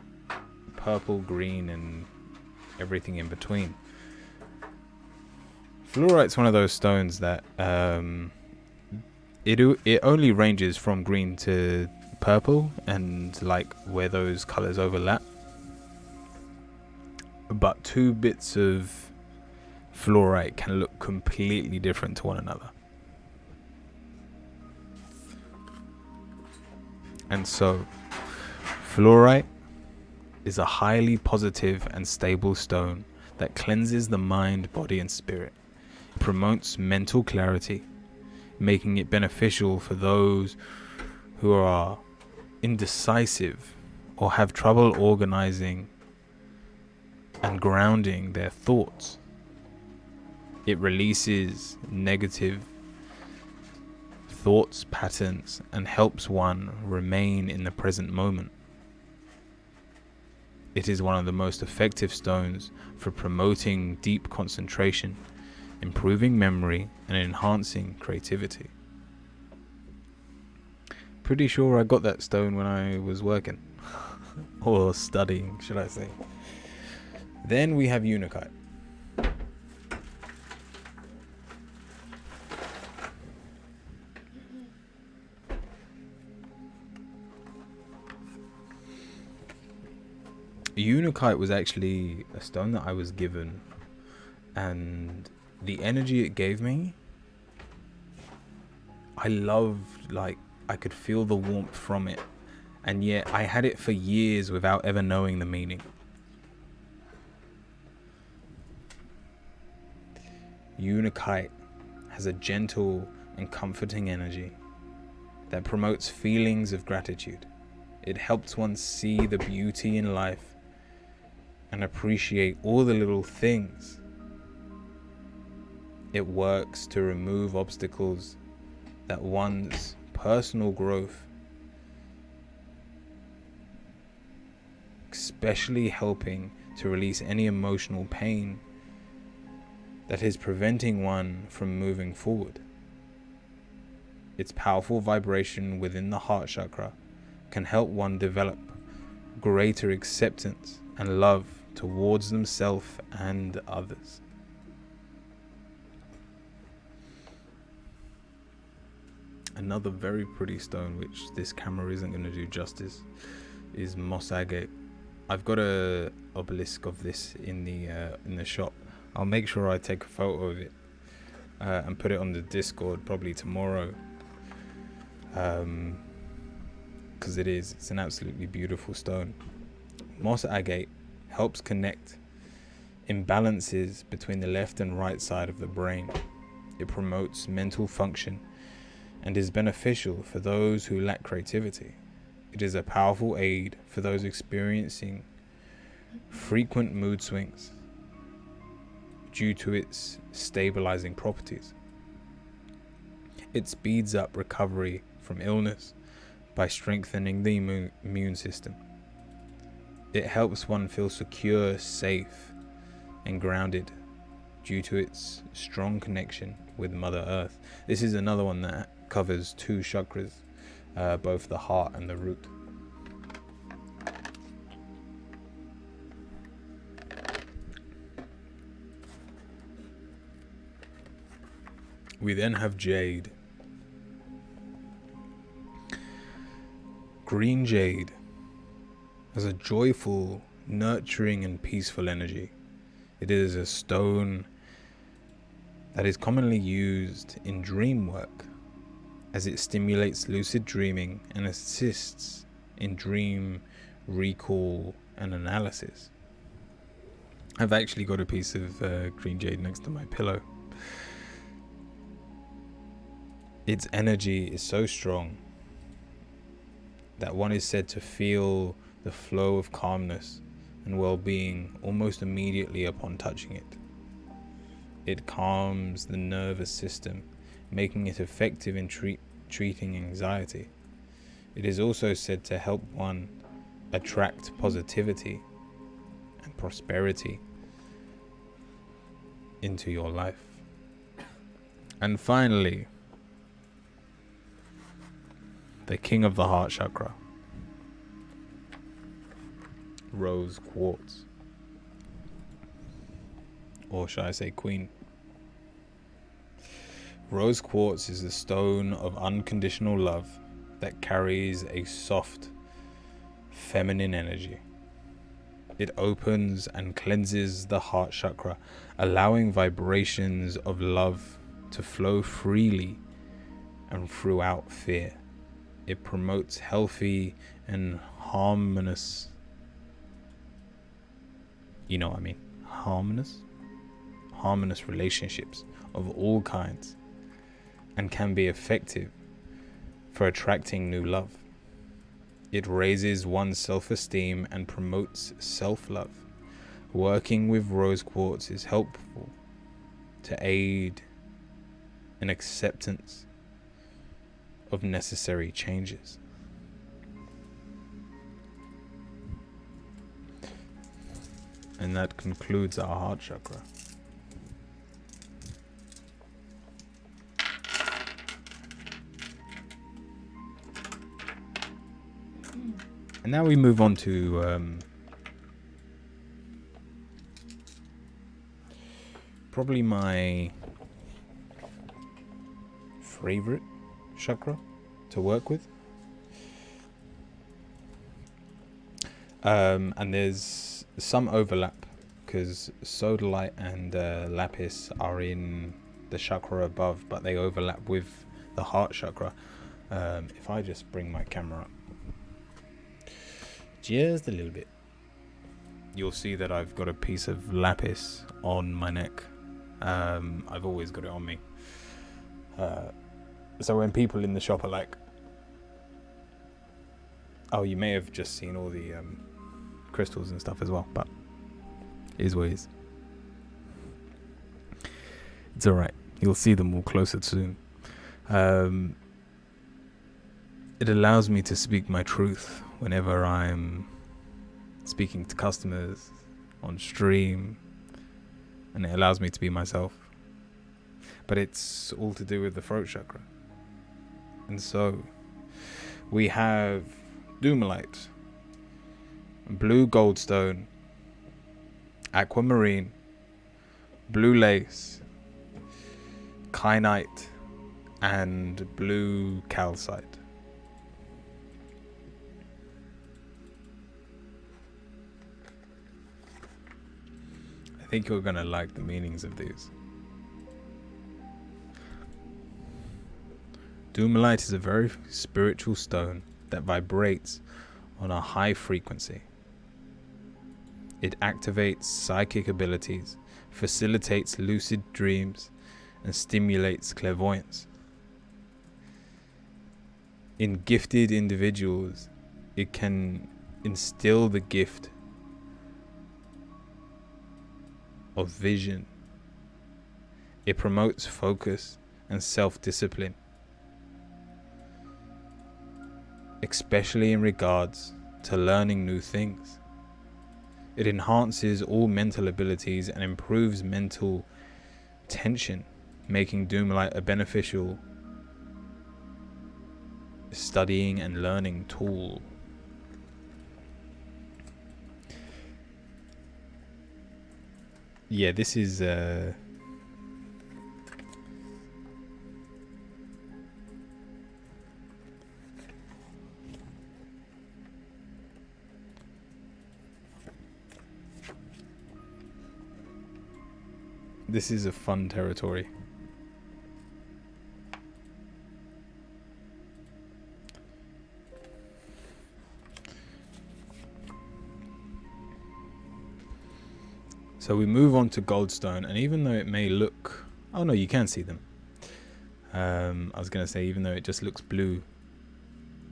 purple, green, and everything in between. Fluorite's one of those stones that it only ranges from green to purple, and like where those colors overlap. But two bits of Fluorite can look completely different to one another. And so, fluorite is a highly positive and stable stone that cleanses the mind, body, and spirit. It promotes mental clarity, making it beneficial for those who are indecisive or have trouble organizing and grounding their thoughts. It releases negative thoughts patterns and helps one remain in the present moment. It is one of the most effective stones for promoting deep concentration, improving memory, and enhancing creativity. Pretty sure I got that stone when I was working or studying, should I say. Then we have Unikite. Unikite was actually a stone that I was given, and the energy it gave me, I loved. Like, I could feel the warmth from it, and yet I had it for years without ever knowing the meaning. Unikite has a gentle and comforting energy that promotes feelings of gratitude. It helps one see the beauty in life and appreciate all the little things. It works to remove obstacles that one's personal growth, especially helping to release any emotional pain that is preventing one from moving forward. Its powerful vibration within the heart chakra can help one develop greater acceptance and love towards themselves and others. Another very pretty stone, which this camera isn't going to do justice, is moss agate. I've got a obelisk of this in the shop. I'll make sure I take a photo of it and put it on the Discord probably tomorrow, because it's an absolutely beautiful stone. Moss agate helps connect imbalances between the left and right side of the brain. It promotes mental function and is beneficial for those who lack creativity. It is a powerful aid for those experiencing frequent mood swings due to its stabilizing properties. It speeds up recovery from illness by strengthening the immune system. It helps one feel secure, safe, and grounded due to its strong connection with Mother Earth. This is another one that covers 2 chakras, both the heart and the root. We then have Jade. Green jade has a joyful, nurturing, and peaceful energy. It is a stone that is commonly used in dream work, as it stimulates lucid dreaming and assists in dream recall and analysis. I've actually got a piece of green jade next to my pillow. Its energy is so strong that one is said to feel the flow of calmness and well-being almost immediately upon touching it. It calms the nervous system, making it effective in treating anxiety. It is also said to help one attract positivity and prosperity into your life. And finally, the king of the heart chakra, rose quartz, or should I say queen. Rose quartz is a stone of unconditional love that carries a soft, feminine energy. It opens and cleanses the heart chakra, allowing vibrations of love to flow freely and throughout fear. It promotes healthy and harmonious, you know what I mean, harmonious relationships of all kinds, and can be effective for attracting new love. It raises one's self-esteem and promotes self-love. Working with rose quartz is helpful to aid in acceptance of necessary changes. And that concludes our heart chakra. And now we move on to probably my favorite chakra to work with. And there's some overlap because Sodalite and Lapis are in the chakra above, but they overlap with the heart chakra. If I just bring my camera up just a little bit, you'll see that I've got a piece of lapis on my neck. I've always got it on me. So when people in the shop are like, oh, you may have just seen all the crystals and stuff as well, but it is what it is. It's alright. You'll see them all closer soon. It allows me to speak my truth whenever I'm speaking to customers on stream, and it allows me to be myself. But it's all to do with the throat chakra. And so we have Tourmaline, blue Goldstone, Aquamarine, blue lace, Kyanite, and blue Calcite. I think you're gonna like the meanings of these. Tourmaline is a very spiritual stone that vibrates on a high frequency. It activates psychic abilities, facilitates lucid dreams, and stimulates clairvoyance. In gifted individuals, it can instill the gift of vision. It promotes focus and self-discipline, especially in regards to learning new things. It enhances all mental abilities and improves mental tension, making Tourmaline a beneficial studying and learning tool. Yeah, this is this is a fun territory. So we move on to Goldstone, and even though it may look, oh no, you can see them. I was gonna say, even though it just looks blue,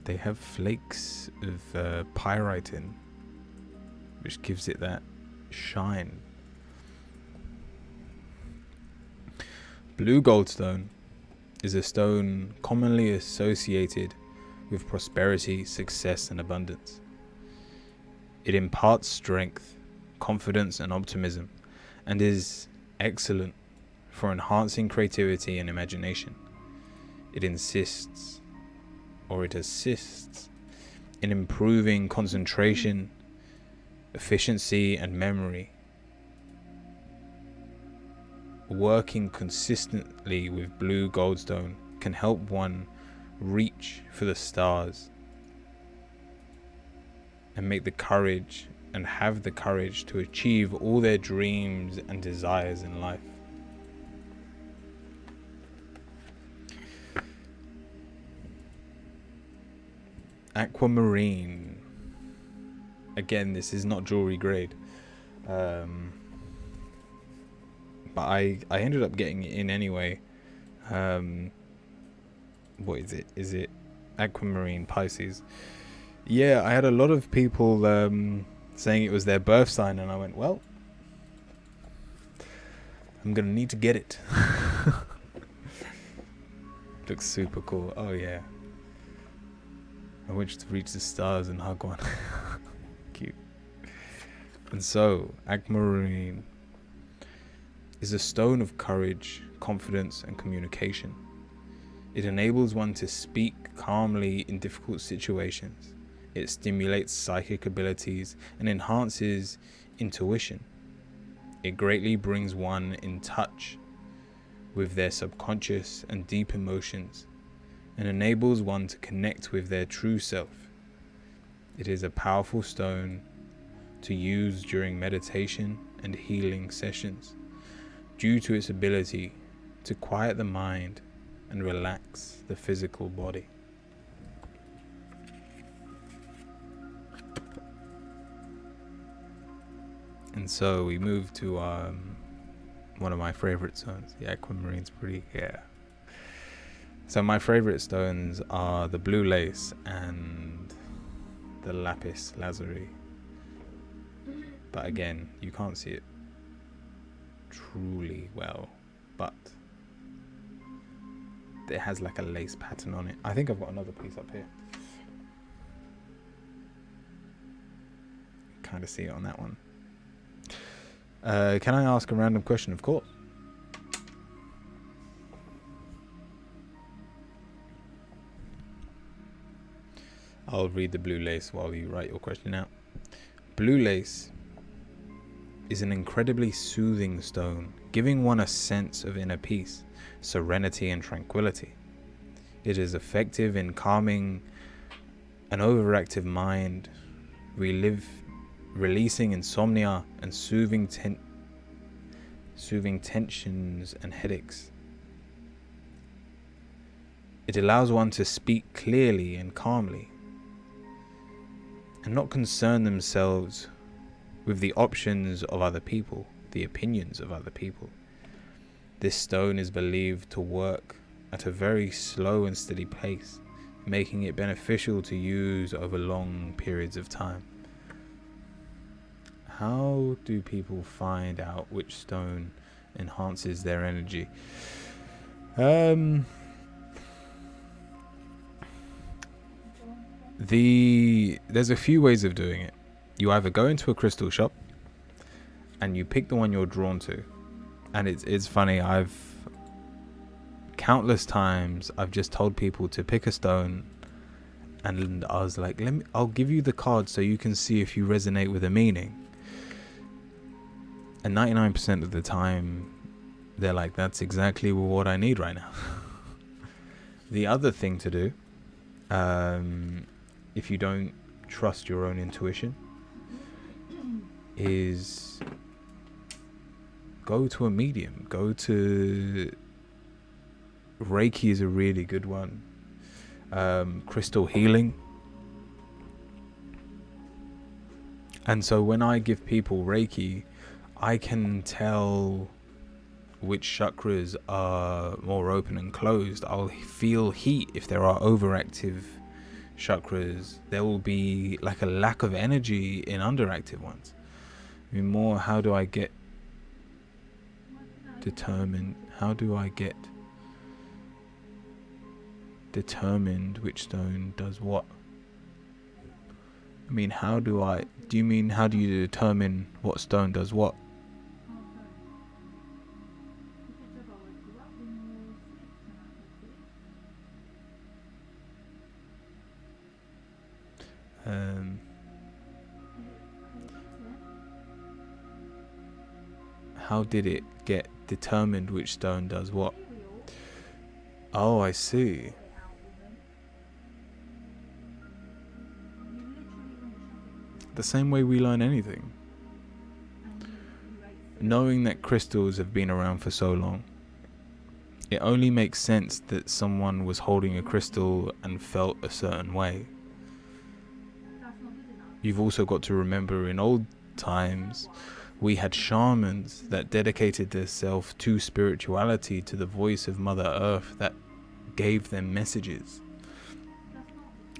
they have flakes of Pyrite in, which gives it that shine. Blue Goldstone is a stone commonly associated with prosperity, success, and abundance. It imparts strength, confidence, and optimism, and is excellent for enhancing creativity and imagination. It assists in improving concentration, efficiency, and memory. Working consistently with blue Goldstone can help one reach for the stars and have the courage to achieve all their dreams and desires in life. Aquamarine. Again, this is not jewelry grade. But I ended up getting it in anyway. What is it? Is it Aquamarine Pisces? Yeah, I had a lot of people saying it was their birth sign, and I went, well, I'm gonna need to get it. Looks super cool. Oh yeah. I wish to reach the stars and hug one. Cute. And so, Aquamarine is a stone of courage, confidence, and communication. It enables one to speak calmly in difficult situations. It stimulates psychic abilities and enhances intuition. It greatly brings one in touch with their subconscious and deep emotions, and enables one to connect with their true self. It is a powerful stone to use during meditation and healing sessions, due to its ability to quiet the mind and relax the physical body. And so we move to one of my favorite stones. The Aquamarine's pretty, yeah. So my favorite stones are the blue lace and the Lapis Lazuli. But again, you can't see it truly well, but it has like a lace pattern on it. I think I've got another piece up here. Kind of see it on that one. Can I ask a random question? Of course. I'll read the blue lace while you write your question out. Blue lace is an incredibly soothing stone, giving one a sense of inner peace, serenity, and tranquility. It is effective in calming an overactive mind, releasing insomnia, and soothing tensions and headaches. It allows one to speak clearly and calmly, and not concern themselves with the options of other people, the opinions of other people. This stone is believed to work at a very slow and steady pace, making it beneficial to use over long periods of time. How do people find out which stone enhances their energy? There's a few ways of doing it. You either go into a crystal shop and you pick the one you're drawn to. And it's funny, countless times I've just told people to pick a stone, and I was like, I'll give you the card so you can see if you resonate with the meaning. And 99% of the time they're like, that's exactly what I need right now. The other thing to do, if you don't trust your own intuition, is go to a medium. Go to Reiki is a really good one. Crystal healing. And so when I give people Reiki, I can tell which chakras are more open and closed. I'll feel heat if there are overactive chakras. There will be like a lack of energy in underactive ones. I mean, more, how do I get determined which stone does what? I mean, do you mean how do you determine what stone does what? How did it get determined which stone does what? Oh, I see. The same way we learn anything. Knowing that crystals have been around for so long, it only makes sense that someone was holding a crystal and felt a certain way. You've also got to remember in old times we had shamans that dedicated themselves to spirituality, to the voice of Mother Earth that gave them messages.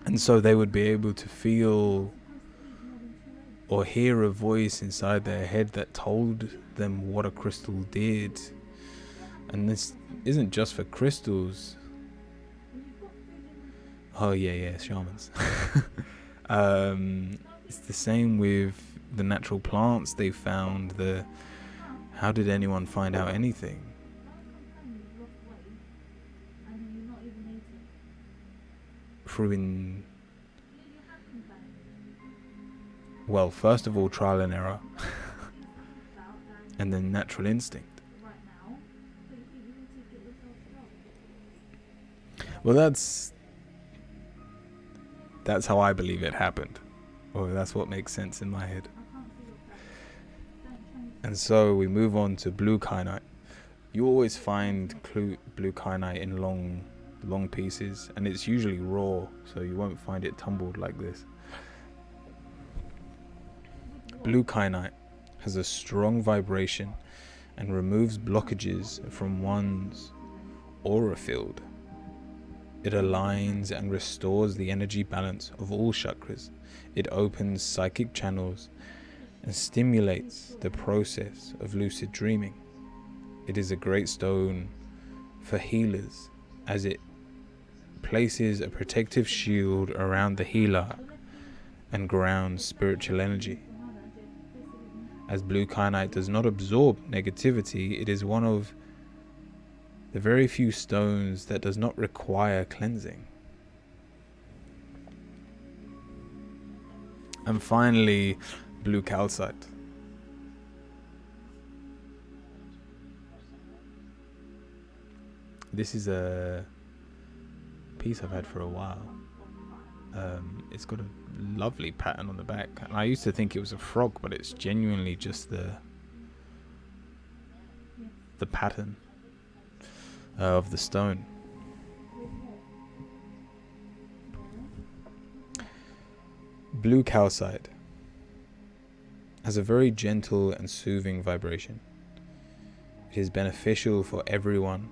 And so they would be able to feel or hear a voice inside their head that told them what a crystal did. And this isn't just for crystals. Oh yeah, shamans. It's the same with the natural plants they found. How did anyone find out anything? Well, first of all, trial and error, and then natural instinct. Well, that's how I believe it happened, or that's what makes sense in my head. And so we move on to blue kyanite. You always find blue kyanite in long pieces, and it's usually raw, so you won't find it tumbled like this. Blue kyanite has a strong vibration and removes blockages from one's aura field. It aligns and restores the energy balance of all chakras. It opens psychic channels and stimulates the process of lucid dreaming. It is a great stone for healers, as it places a protective shield around the healer and grounds spiritual energy. As blue kyanite does not absorb negativity, it is one of the very few stones that does not require cleansing. And finally, blue calcite. This is a piece I've had for a while. It's got a lovely pattern on the back, and I used to think it was a frog, but it's genuinely just the pattern of the stone. Blue calcite has a very gentle and soothing vibration. It is beneficial for everyone,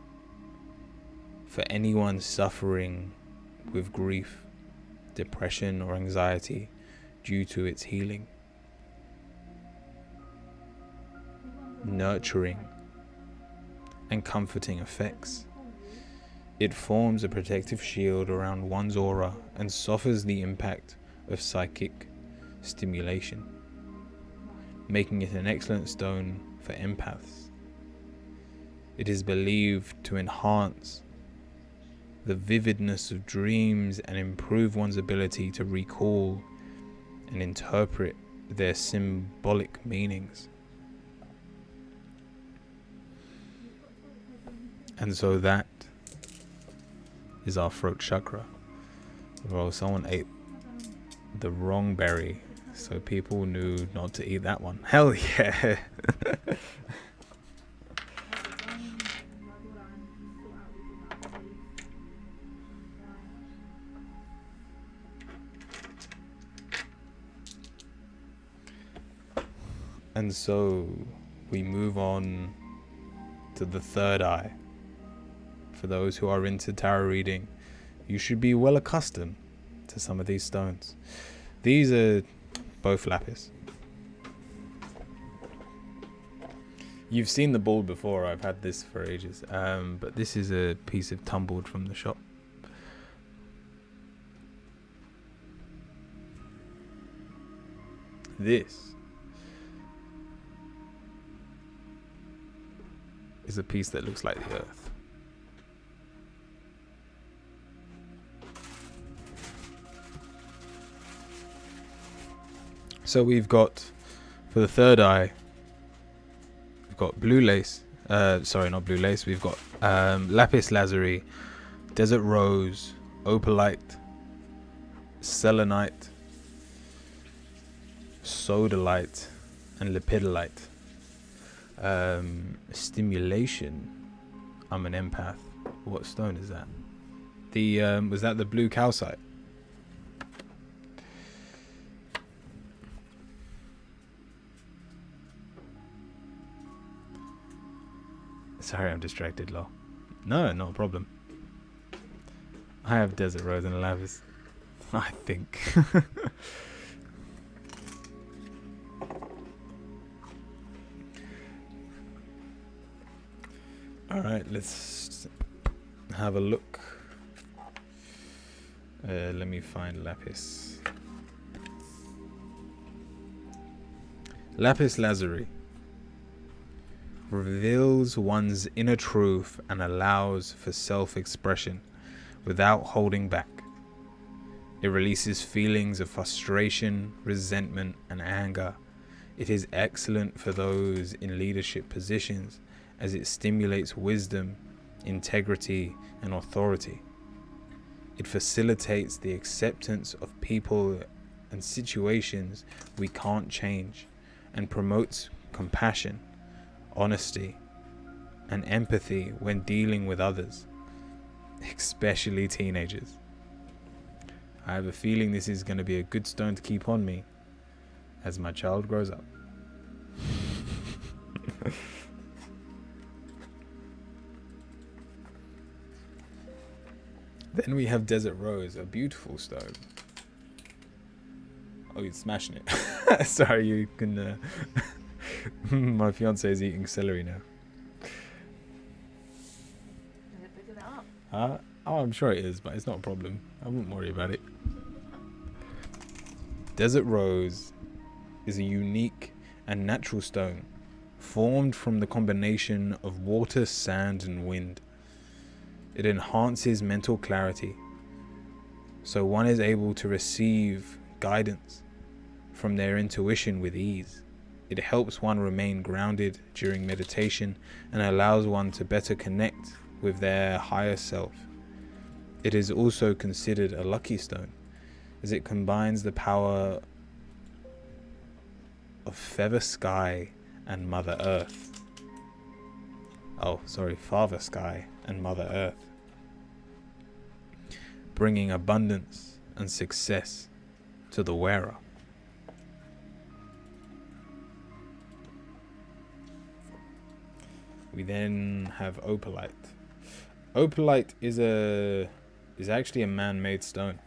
for anyone suffering with grief, depression, or anxiety due to its healing, nurturing, and comforting effects. It forms a protective shield around one's aura and softens the impact of psychic stimulation, making it an excellent stone for empaths. It is believed to enhance the vividness of dreams and improve one's ability to recall and interpret their symbolic meanings. And so that is our throat chakra. Well, someone ate the wrong berry, so people knew not to eat that one. Hell yeah! And so we move on to the third eye. For those who are into tarot reading, you should be well accustomed to some of these stones. These are both lapis. You've seen the ball before. I've had this for ages, but this is a piece of tumbled from the shop. This is a piece that looks like the earth. So we've got, for the third eye, we've got blue lace. Sorry, not blue lace. We've got lapis lazuli, desert rose, opalite, selenite, sodalite, and lepidolite. Stimulation. I'm an empath. What stone is that? Was that the blue calcite? Sorry, I'm distracted, lol. No, not a problem. I have desert rose and lapis. I think. Alright, let's have a look. Let me find lapis. Lapis lazuli reveals one's inner truth and allows for self-expression without holding back. It releases feelings of frustration, resentment, and anger. It is excellent for those in leadership positions as it stimulates wisdom, integrity, and authority. It facilitates the acceptance of people and situations we can't change and promotes compassion, honesty, and empathy when dealing with others, especially teenagers. I have a feeling this is going to be a good stone to keep on me as my child grows up. Then we have Desert Rose, a beautiful stone. Oh, you're smashing it. Sorry, you can... my fiance is eating celery now. Is it picking it up? Oh, I'm sure it is, but it's not a problem. I wouldn't worry about it. Desert Rose is a unique and natural stone formed from the combination of water, sand, and wind. It enhances mental clarity, so one is able to receive guidance from their intuition with ease. It helps one remain grounded during meditation and allows one to better connect with their higher self. It is also considered a lucky stone, as it combines the power of Feather Sky and Mother Earth. Oh, sorry, Father Sky and Mother Earth, bringing abundance and success to the wearer. We then have opalite. Opalite is actually a man-made stone,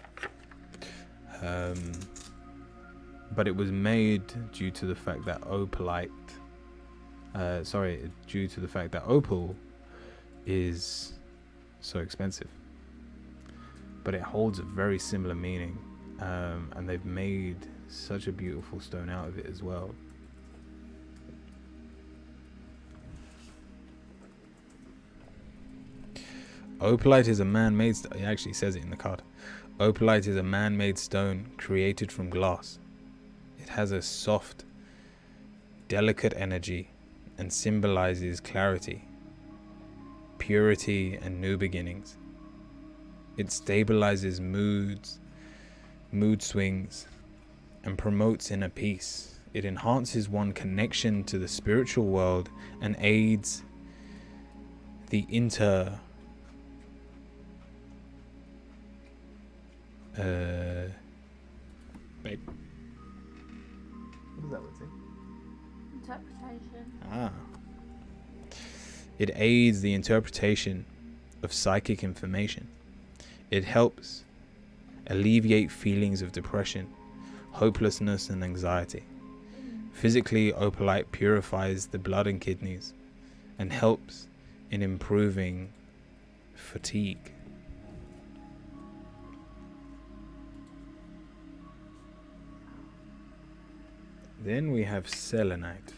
but it was made due to the fact that due to the fact that opal is so expensive. But it holds a very similar meaning, and they've made such a beautiful stone out of it as well. Opalite is a man-made stone. It actually says it in the card. Opalite is a man-made stone created from glass. It has a soft, delicate energy and symbolizes clarity, purity, and new beginnings. It stabilizes mood swings, and promotes inner peace. It enhances one's connection to the spiritual world and aids the babe. What does that word say? Interpretation. It aids the interpretation of psychic information. It helps alleviate feelings of depression, hopelessness, and anxiety. Physically, opalite purifies the blood and kidneys and helps in improving fatigue. Then we have selenite.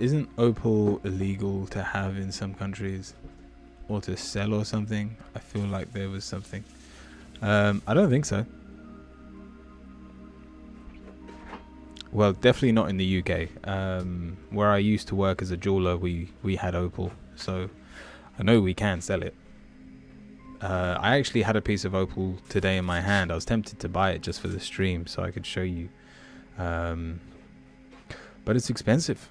Isn't opal illegal to have in some countries or to sell or something? I feel like there was something. I don't think so. Well, definitely not in the UK. Where I used to work as a jeweler, we had opal, so I know we can sell it. I actually had a piece of opal today in my hand. I was tempted to buy it just for the stream so I could show you. But it's expensive.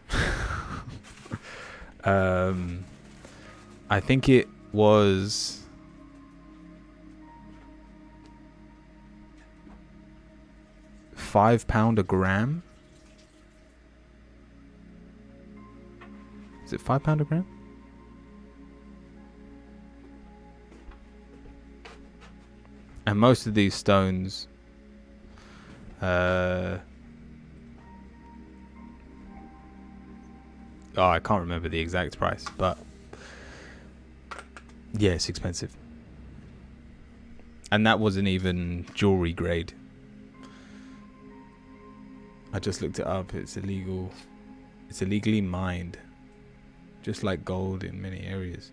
I think it was... £5 a gram. Is it £5 a gram? And most of these stones, I can't remember the exact price, but yeah, it's expensive. And that wasn't even jewelry grade. I just looked it up. It's illegal. It's illegally mined, just like gold in many areas.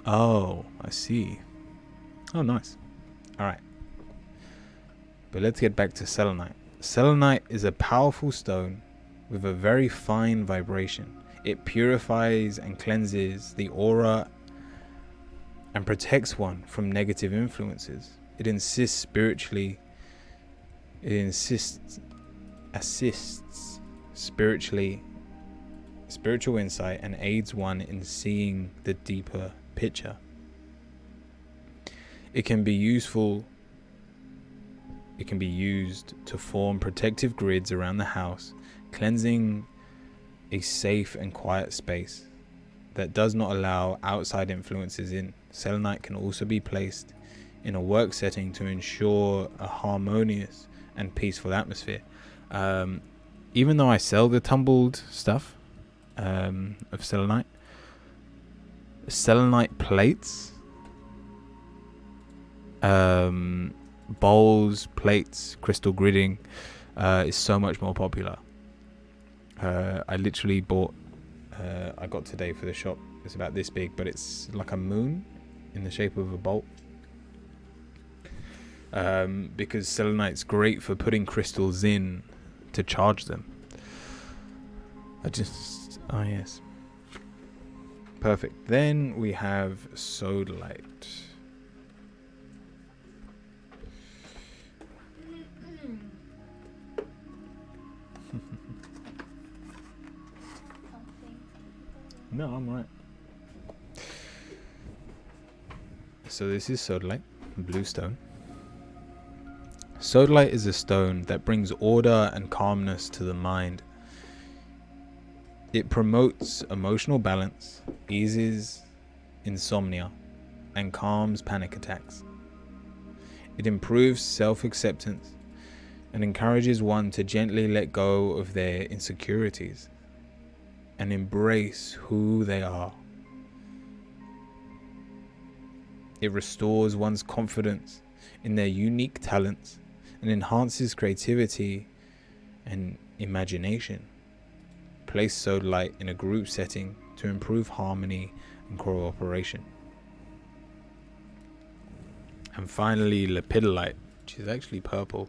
Oh, I see. Oh, nice. All right. But let's get back to selenite. Selenite is a powerful stone with a very fine vibration. It purifies and cleanses the aura and protects one from negative influences. It assists spiritual insight and aids one in seeing the deeper picture. It can be used to form protective grids around the house, cleansing a safe and quiet space that does not allow outside influences in. Selenite can also be placed in a work setting to ensure a harmonious and peaceful atmosphere. Even though I sell the tumbled stuff of selenite plates, bowls, plates, crystal gridding is so much more popular. I literally bought, I got today for the shop. It's about this big, but it's like a moon in the shape of a bolt. Because selenite's great for putting crystals in to charge them. Oh yes. Perfect. Then we have sodalite. No, I'm right. So this is sodalite, blue stone. Sodalite is a stone that brings order and calmness to the mind. It promotes emotional balance, eases insomnia, and calms panic attacks. It improves self-acceptance and encourages one to gently let go of their insecurities and embrace who they are. It restores one's confidence in their unique talents and enhances creativity and imagination. Place sodalite in a group setting to improve harmony and cooperation. And finally, lepidolite, which is actually purple.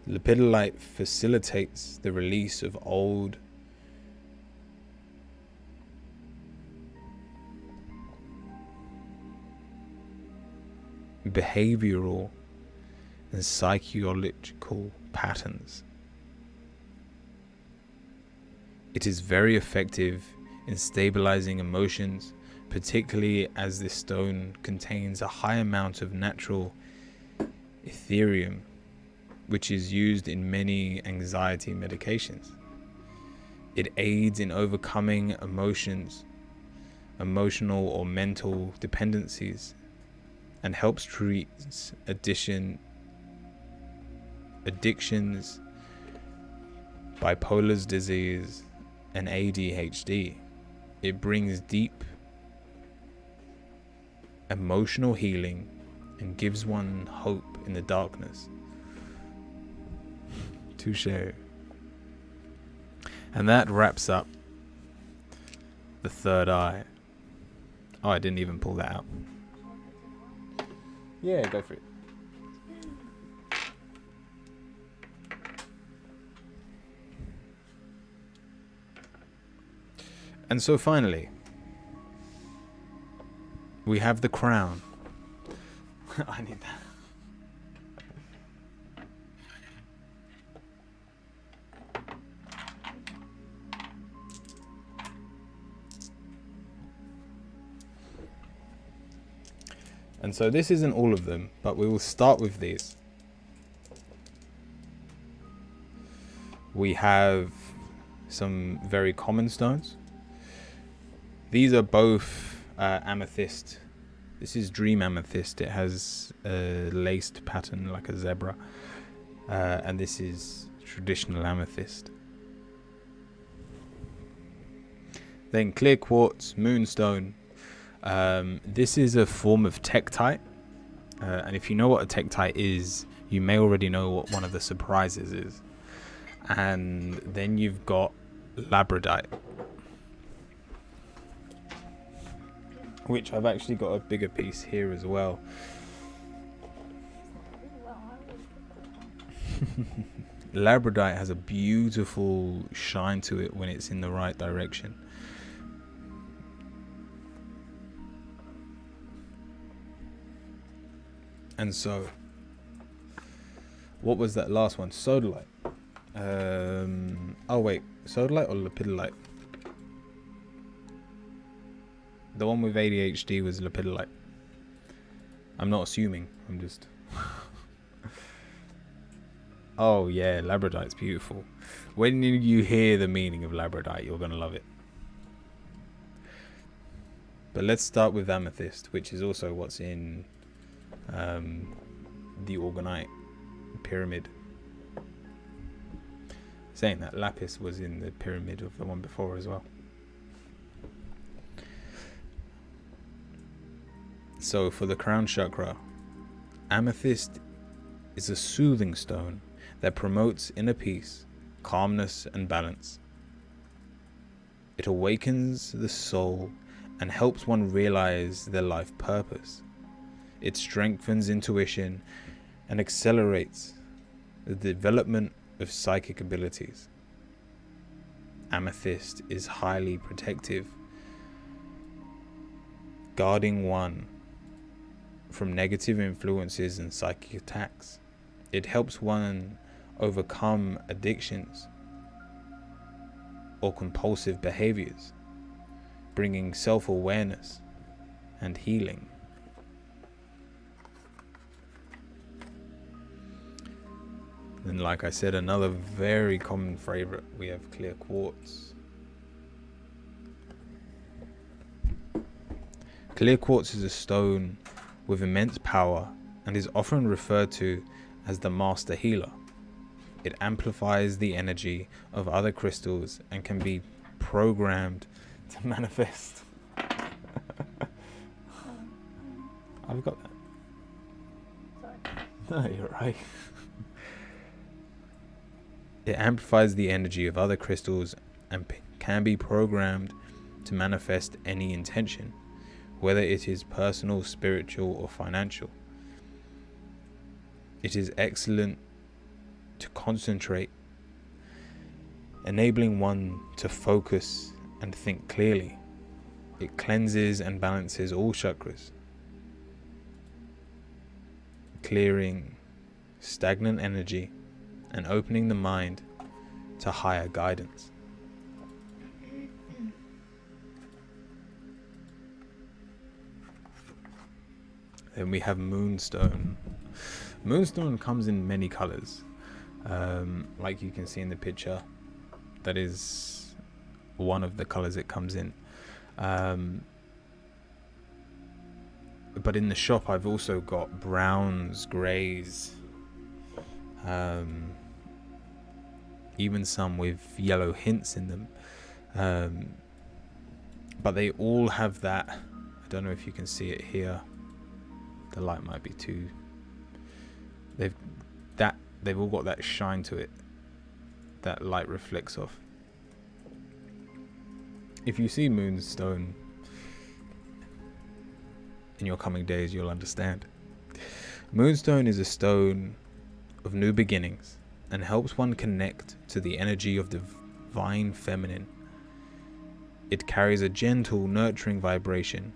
Lepidolite facilitates the release of old behavioral and psychological patterns. It is very effective in stabilizing emotions, particularly as this stone contains a high amount of natural Ethereum, which is used in many anxiety medications. It aids in overcoming emotional or mental dependencies, and helps treat addictions, bipolar disease, and ADHD. It brings deep emotional healing and gives one hope in the darkness. Touche. And that wraps up the third eye. Oh, I didn't even pull that out. Yeah, go for it. And so finally, we have the crown. I need that. And so this isn't all of them, but we will start with these. We have some very common stones. These are both amethyst. This is dream amethyst. It has a laced pattern like a zebra. And this is traditional amethyst. Then clear quartz, moonstone. This is a form of Tectite. And if you know what a Tectite is, you may already know what one of the surprises is. And then you've got labradite, which I've actually got a bigger piece here as well. Labradite has a beautiful shine to it when it's in the right direction. And so, what was that last one? Sodalite. Oh wait, sodalite or lepidolite? The one with ADHD was lepidolite. I'm not assuming, I'm just... Oh yeah, labradite's beautiful. When you hear the meaning of labradite, you're gonna love it. But let's start with amethyst, which is also what's in the Orgonite pyramid. Saying that, Lapis was in the pyramid of the one before as well. So for the Crown Chakra, amethyst is a soothing stone that promotes inner peace, calmness and balance. It awakens the soul and helps one realize their life purpose. It strengthens intuition and accelerates the development of psychic abilities. Amethyst is highly protective, guarding one from negative influences and psychic attacks. It helps one overcome addictions or compulsive behaviors, bringing self-awareness and healing. And like I said, another very common favorite, we have clear quartz. Clear quartz is a stone with immense power and is often referred to as the master healer. It amplifies the energy of other crystals and can be programmed to manifest. I've got that. Sorry. No, you're right. It amplifies the energy of other crystals and can be programmed to manifest any intention, whether it is personal, spiritual, or financial. It is excellent to concentrate, enabling one to focus and think clearly. It cleanses and balances all chakras, clearing stagnant energy and opening the mind to higher guidance. Then we have moonstone. Moonstone comes in many colors, like you can see in the picture. That is one of the colors it comes in. But in the shop I've also got browns, greys, even some with yellow hints in them, but they all have that, I don't know if you can see it here, the light might be too, they've all got that shine to it that light reflects off. If you see moonstone in your coming days, you'll understand. Moonstone is a stone of new beginnings and helps one connect to the energy of the divine feminine. It carries a gentle, nurturing vibration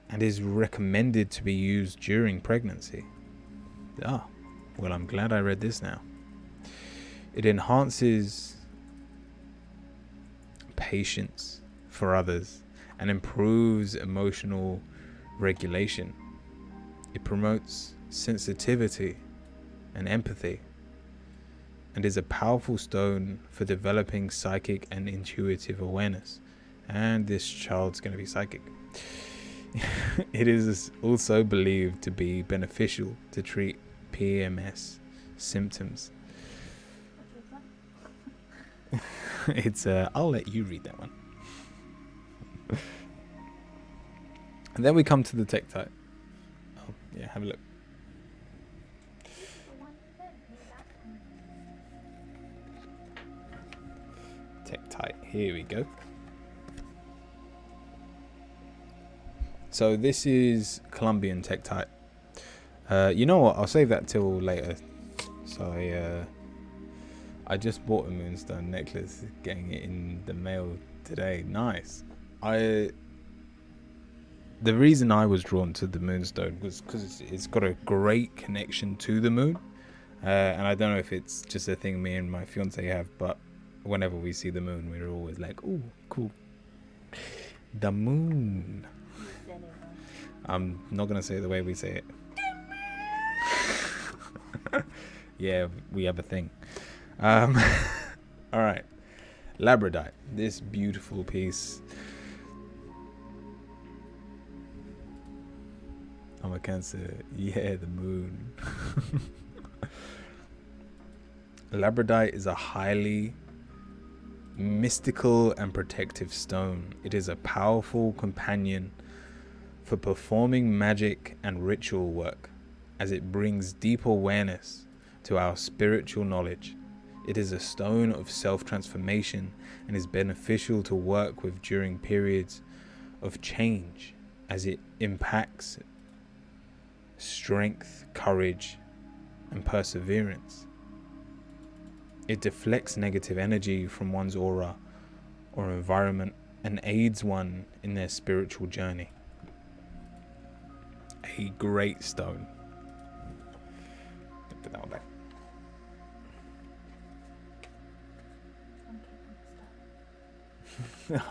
and is recommended to be used during pregnancy. Ah, well, I'm glad I read this now. It enhances patience for others and improves emotional regulation. It promotes sensitivity and empathy, and is a powerful stone for developing psychic and intuitive awareness. And this child's going to be psychic. It is also believed to be beneficial to treat PMS symptoms. It's I'll let you read that one. And then we come to the Tectite. Oh, yeah, have a look. Tectite, here we go. So this is Colombian Tectite. You know what? I'll save that till later. So I just bought a moonstone necklace, getting it in the mail today. Nice. The reason I was drawn to the moonstone was because it's got a great connection to the moon, and I don't know if it's just a thing me and my fiance have, but whenever we see the moon, we're always like, "Ooh, cool, the moon." I'm not gonna say it the way we say it. Yeah, we have a thing. All right, labradorite. This beautiful piece. I'm a Cancer. Yeah, the moon. Labradorite is a highly mystical and protective stone. It is a powerful companion for performing magic and ritual work, as it brings deep awareness to our spiritual knowledge. It is a stone of self-transformation and is beneficial to work with during periods of change, as it impacts strength, courage, and perseverance. It deflects negative energy from one's aura or environment and aids one in their spiritual journey. A great stone. Put that one back.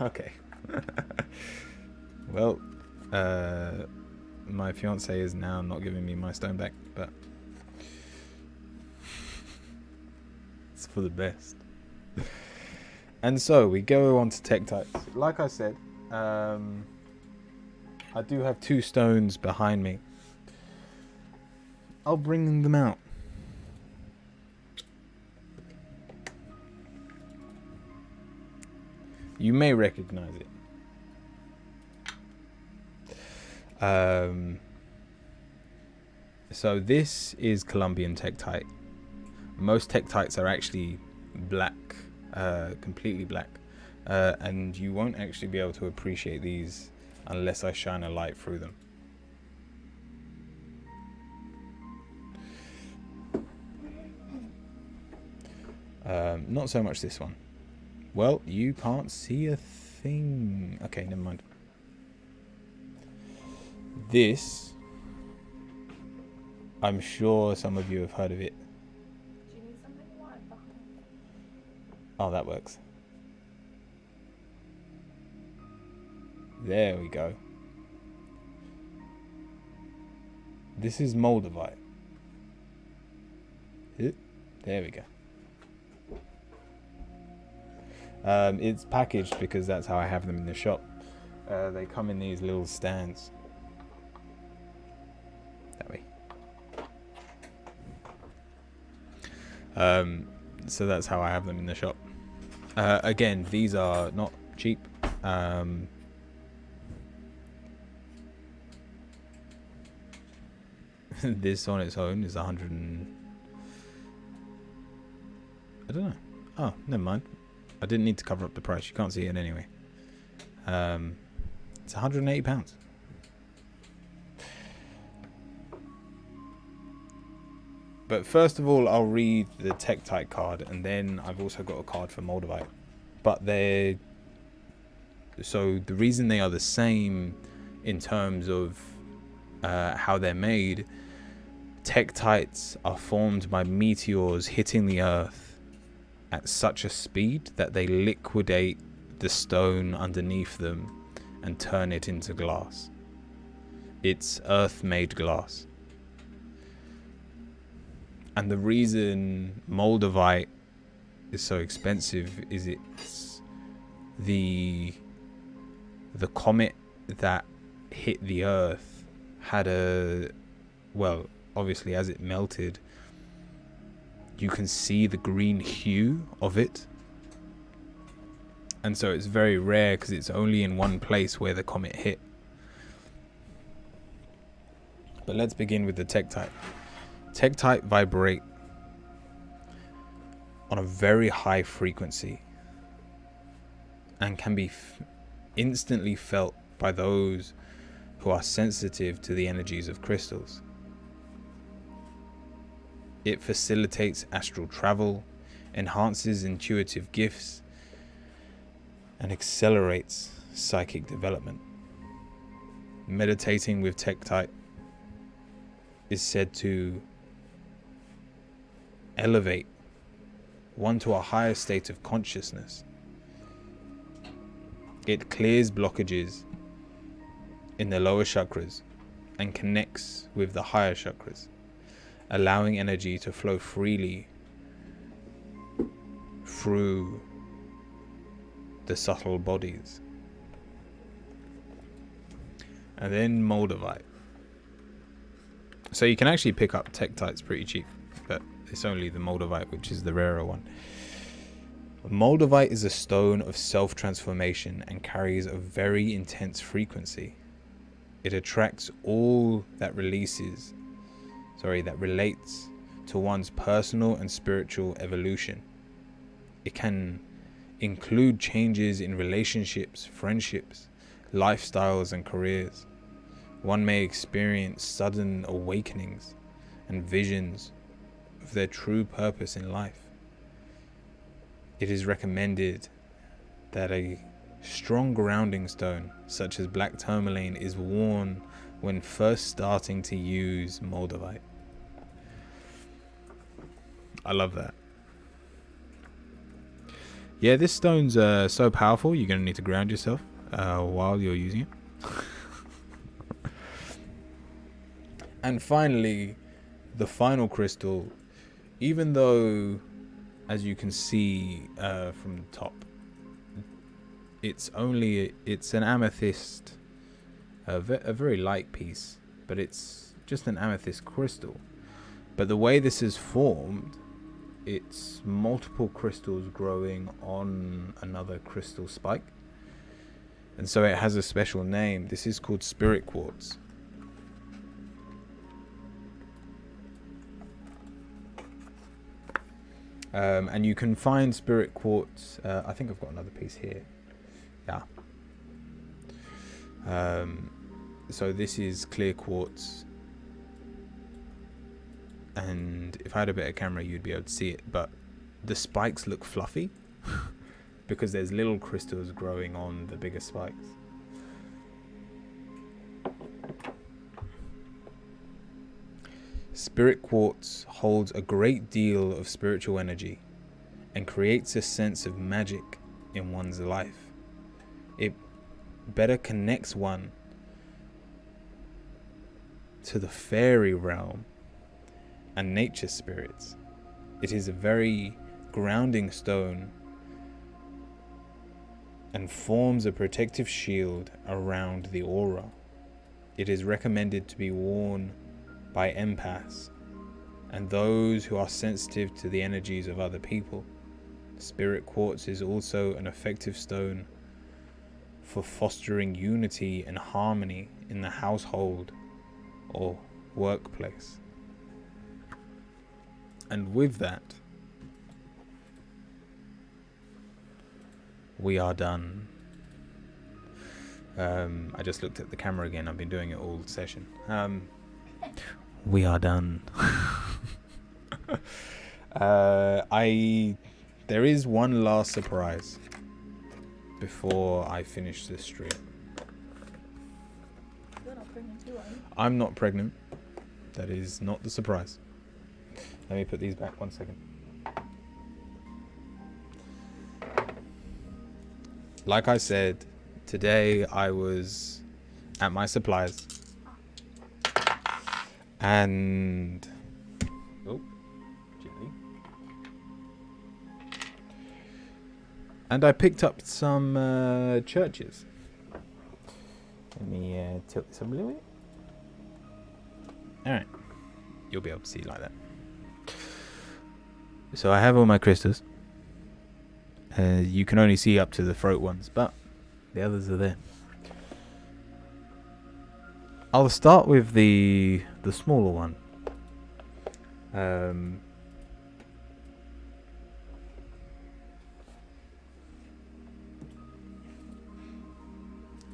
Okay. Well, my fiance is now not giving me my stone back, but it's for the best. And so we go on to Tectites. Like I said, I do have two stones behind me. I'll bring them out. You may recognize it. So this is Colombian Tectite. Most Tectites are actually black, completely black, and you won't actually be able to appreciate these unless I shine a light through them. Not so much this one. Well, you can't see a thing. Okay, never mind. This, I'm sure some of you have heard of it. Do you need something white behind it? Oh, that works. There we go. This is Moldavite. There we go. It's packaged because that's how I have them in the shop. They come in these little stands. That way. So that's how I have them in the shop. Again, these are not cheap. This on its own is 100 and... I don't know. Oh, never mind. I didn't need to cover up the price. You can't see it anyway. It's £180. But first of all, I'll read the Tectite card, and then I've also got a card for Moldavite. But they're... So the reason they are the same in terms of how they're made, Tectites are formed by meteors hitting the earth at such a speed that they liquidate the stone underneath them and turn it into glass. It's earth-made glass. And the reason Moldavite is so expensive is it's the comet that hit the earth had a, well, obviously as it melted, you can see the green hue of it. And so it's very rare because it's only in one place where the comet hit. But let's begin with the Tectite. Tectite vibrate on a very high frequency and can be instantly felt by those who are sensitive to the energies of crystals. It facilitates astral travel, enhances intuitive gifts, and accelerates psychic development. Meditating with Tectite is said to elevate one to a higher state of consciousness. It clears blockages in the lower chakras and connects with the higher chakras, allowing energy to flow freely through the subtle bodies. And then Moldavite. So you can actually pick up Tectites pretty cheap, but it's only the Moldavite which is the rarer one. Moldavite is a stone of self-transformation and carries a very intense frequency. It attracts all that relates to one's personal and spiritual evolution. It can include changes in relationships, friendships, lifestyles, and careers. One may experience sudden awakenings and visions of their true purpose in life. It is recommended that a strong grounding stone, such as black tourmaline, is worn when first starting to use Moldavite. I love that. Yeah, this stone's so powerful, you're going to need to ground yourself while you're using it. And finally, the final crystal, even though, as you can see from the top, it's an amethyst, a very light piece, but it's just an amethyst crystal. But the way this is formed, it's multiple crystals growing on another crystal spike, and so it has a special name. This is called spirit quartz. And you can find spirit quartz, I think I've got another piece here. Yeah. So this is clear quartz, and if I had a better camera you'd be able to see it, but the spikes look fluffy because there's little crystals growing on the bigger spikes. Spirit quartz holds a great deal of spiritual energy and creates a sense of magic in one's life. It better connects one to the fairy realm and nature spirits. It is a very grounding stone and forms a protective shield around the aura. It is recommended to be worn by empaths and those who are sensitive to the energies of other people. Spirit quartz is also an effective stone for fostering unity and harmony in the household or workplace. And with that, we are done. I just looked at the camera again. I've been doing it all session. We are done. There is one last surprise before I finish this stream. You're not pregnant, too, are you? I'm not pregnant. That is not the surprise. Let me put these back 1 second. Like I said, Today I was at my suppliers and I picked up some churches. Let me tilt this up a little bit. Alright. You'll be able to see it like that. So I have all my crystals. You can only see up to the throat ones, but the others are there. I'll start with the smaller one.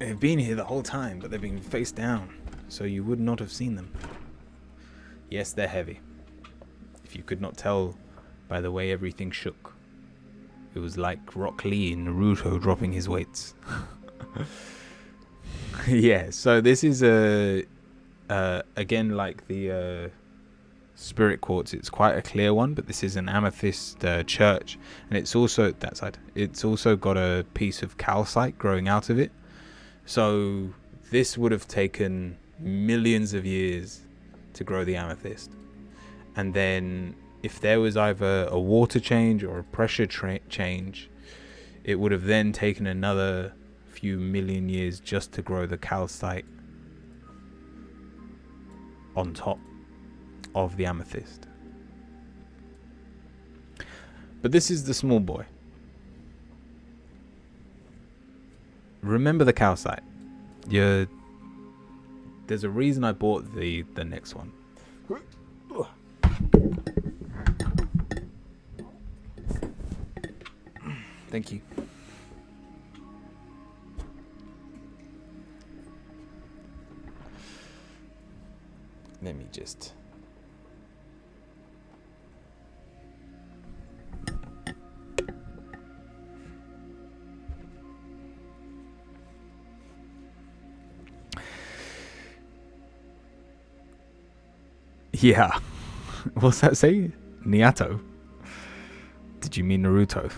They've been here the whole time, but they've been face down, so you would not have seen them. Yes, they're heavy. If you could not tell by the way everything shook. It was like Rock Lee in Naruto dropping his weights. Yeah, so this is again like the spirit quartz. It's quite a clear one, but this is an amethyst church, and it's also that side. It's also got a piece of calcite growing out of it. So this would have taken millions of years to grow the amethyst, and then if there was either a water change or a pressure change, it would have then taken another few million years just to grow the calcite on top of the amethyst. But this is the small boy. Remember the calcite. There's a reason I bought the next one. Thank you. Let me just... Yeah. What's that say? Niato? Did you mean Naruto?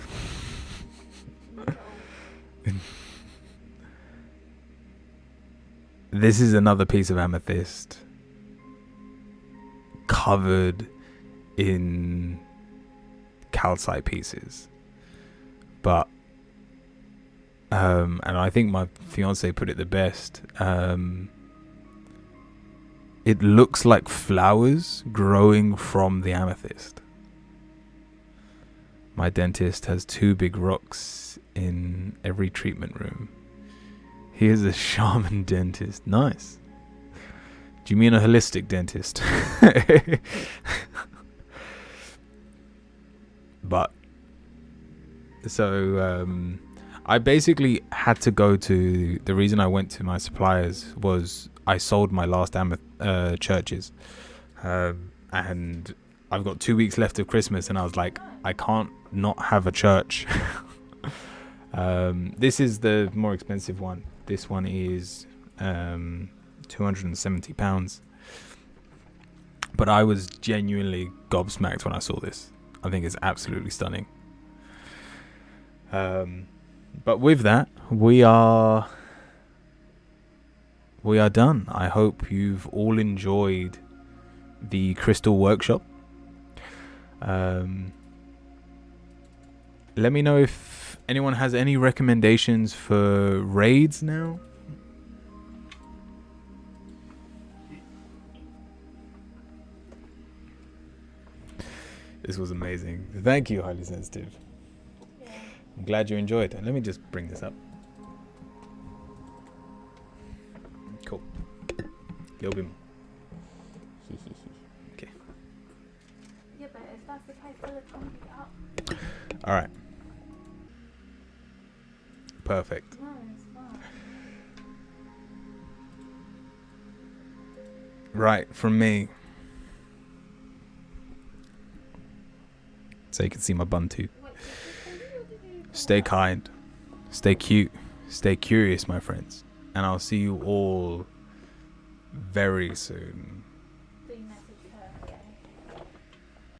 This is another piece of amethyst covered in calcite pieces. But and I think my fiance put it the best. It looks like flowers growing from the amethyst. My dentist has 2 big rocks in every treatment room. He is a shaman dentist. Nice. Do you mean a holistic dentist? But so I basically had to go to... The reason I went to my suppliers was I sold my last churches, and I've got 2 weeks left of Christmas, and I was like, I can't not have a church. This is the more expensive one. This one is £270, but I was genuinely gobsmacked when I saw this. I think it's absolutely stunning. But with that, we are done. I hope you've all enjoyed the crystal workshop. Let me know if anyone has any recommendations for raids now. This was amazing. Thank you, Highly Sensitive. Yeah. I'm glad you enjoyed. Let me just bring this up. Cool. A little bit more. Okay. Yeah, but if that's the case, then it's going to be up. All right. Perfect. No, it's not. Right, from me. So you can see my bun too. Wait, did you Stay kind, stay cute, stay curious, my friends. And I'll see you all very soon. do you message